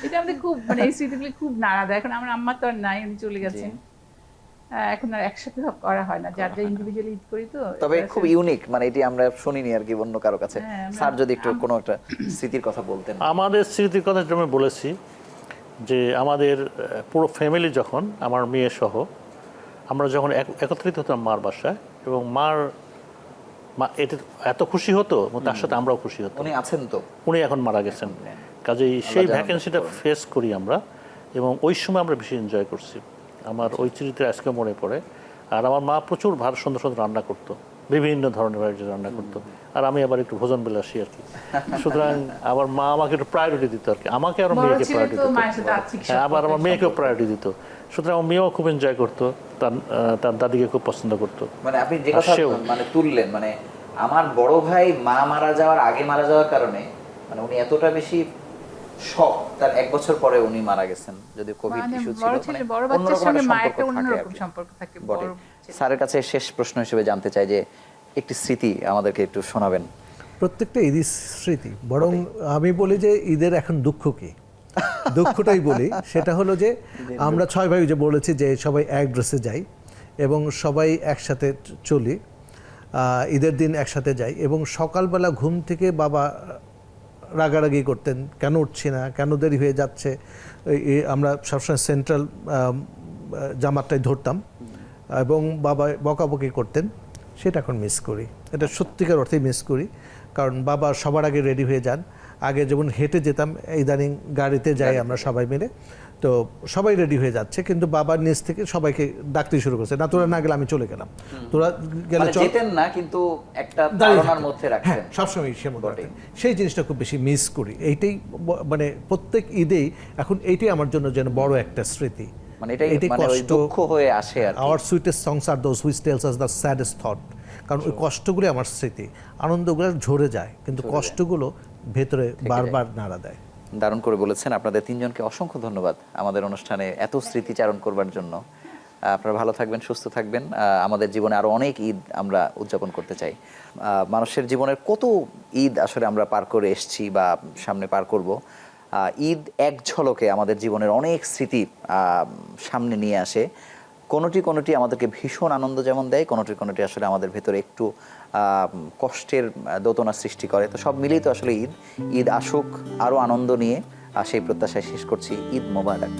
এটা আমাদের খুব, মানে এই স্মৃতিগুলি খুব নাড়া দেয়। এখন আমার আম্মা তো আর নাই, উনি চলে গেছেন। এখন আর একসাথে করা হয় না, যার যা ইন্ডিভিজুয়ালি ঈদ করি। তো তবে খুব ইউনিক, মানে এটি আমরা শুনিনি আর কি অন্য কারো কাছে। হ্যাঁ, স্যার যদি একটু কোনো একটা স্মৃতির কথা বলতেন। আমাদের স্মৃতির কথা যেটা আমি বলেছি, যে আমাদের পুরো ফ্যামিলি যখন, আমার মেয়ে সহ আমরা যখন একত্রিত হতাম মার বাসায়, এবং মা এটা এত খুশি হতো, এবং তার সাথে আমরাও খুশি হতো। উনি আছেন তো? উনি এখন মারা গেছেন, কাজেই সেই ভ্যাকেন্সিটা ফেস করি আমরা, এবং ওই সময় আমরা বেশি এনজয় করছি। আমার ওই চিঠিতে আজকে মনে পড়ে। আর আমার মা প্রচুর সুন্দর সুন্দর রান্না করতো, বিভিন্ন ধরনের ভ্যারাইটি রান্না করতো, আর আমি আবার একটু ভোজন বিলাসী আর কি। সুতরাং আমার মা আমাকে একটু প্রায়োরিটি দিত আর কি, আমাকে আর মেয়েকে প্রায়োরিটি দিত। হ্যাঁ, আবার আমার মেয়েকেও প্রায়োরিটি দিত। সুতরাং আমার মেয়েও খুব এনজয় করতো, তার দাদিকে খুব পছন্দ করতো। মানে আপনি যে কথা মানে তুললেন, মানে আমার বড় ভাই মা মারা যাওয়ার আগে মারা যাওয়ার কারণে, মানে উনি এতটা বেশি শক, তার 1 বছর পরে উনি মারা গেছেন, যদি কোভিড ইস্যু ছিল, মানে বড় বাচ্চার সঙ্গে মায়ের একটা অন্যরকম অন্যরকম সম্পর্ক থাকে। স্যারের কাছে শেষ প্রশ্ন হিসেবে জানতে চাই যে একটি স্মৃতি আমাদেরকে একটু শোনাবেন। প্রত্যেকটা ঈদই স্মৃতি, বরং আমি বলি যে ঈদের এখন দুঃখ কি, দুঃখটাই বলি। সেটা হলো যে আমরা 6 ভাই যে বলেছি যে সবাই এক ড্রেসে যাই এবং সবাই একসাথে চলি, ঈদের দিন একসাথে যাই, এবং সকালবেলা ঘুম থেকে বাবা রাগারাগি করতেন, কেন উঠছি না, কেন দেরি হয়ে যাচ্ছে। আমরা সবসময় সেন্ট্রাল জামাতটাই ধরতাম এবং বাবা বকাবকি করতেন, সেটা এখন মিস করি। এটা সত্যিকার অর্থেই মিস করি, কারণ বাবা সবার আগে রেডি হয়ে যান। আগে যেমন হেঁটে যেতাম, ইদানিং গাড়িতে যাই আমরা সবাই মিলে, তো সবাই রেডি হয়ে যাচ্ছে, কিন্তু বাবার নিচ থেকে সবাইকে ডাকতে শুরু করছে, না তোরা না গেলে আমি চলে গেলাম, তোরা গেলে মানে চল। যেতেন না কিন্তু একটা দাঁড়িয়ে ধারণার থাকতেন। মধ্যে হ্যাঁ, রাখতেন। সবসময় সে মতো বটেই। রাখতেন। সেই জিনিসটা খুব বেশি মিস করি। এইটাই মানে প্রত্যেক ঈদেই এখন এইটাই আমার জন্য যেন বড় একটা স্মৃতি। মানে এটাই মানে ওই কষ্ট। দুঃখ হয়ে আসে আর কি। Our sweetest songs are those which tells us the saddest thought. কারণ ওই কষ্টগুলো আমার স্মৃতি, আনন্দগুলো ঝরে যায়, কিন্তু কষ্টগুলো ভেতরে বারবার নাড়া দেয়। দারুণ করে বলেছেন। আপনাদের তিনজনকে অসংখ্য ধন্যবাদ আমাদের অনুষ্ঠানে এত স্মৃতিচারণ করবার জন্য। আপনারা ভালো থাকবেন, সুস্থ থাকবেন। আমাদের জীবনে আরো অনেক ঈদ আমরা উদযাপন করতে চাই। মানুষের জীবনের কত ঈদ আসলে আমরা পার করে এসেছি বা সামনে পার করব। ঈদ এক ঝলকে আমাদের জীবনের অনেক স্মৃতি সামনে নিয়ে আসে। কোনোটি আমাদেরকে ভীষণ আনন্দ যেমন দেয়, কোনোটি আসলে আমাদের ভেতরে একটু কষ্টের দোতনা সৃষ্টি করে। তো সব মিলিয়ে তো আসলে ঈদ আসুক আরও আনন্দ নিয়ে, সেই প্রত্যাশায় শেষ করছি। ঈদ মোবারক।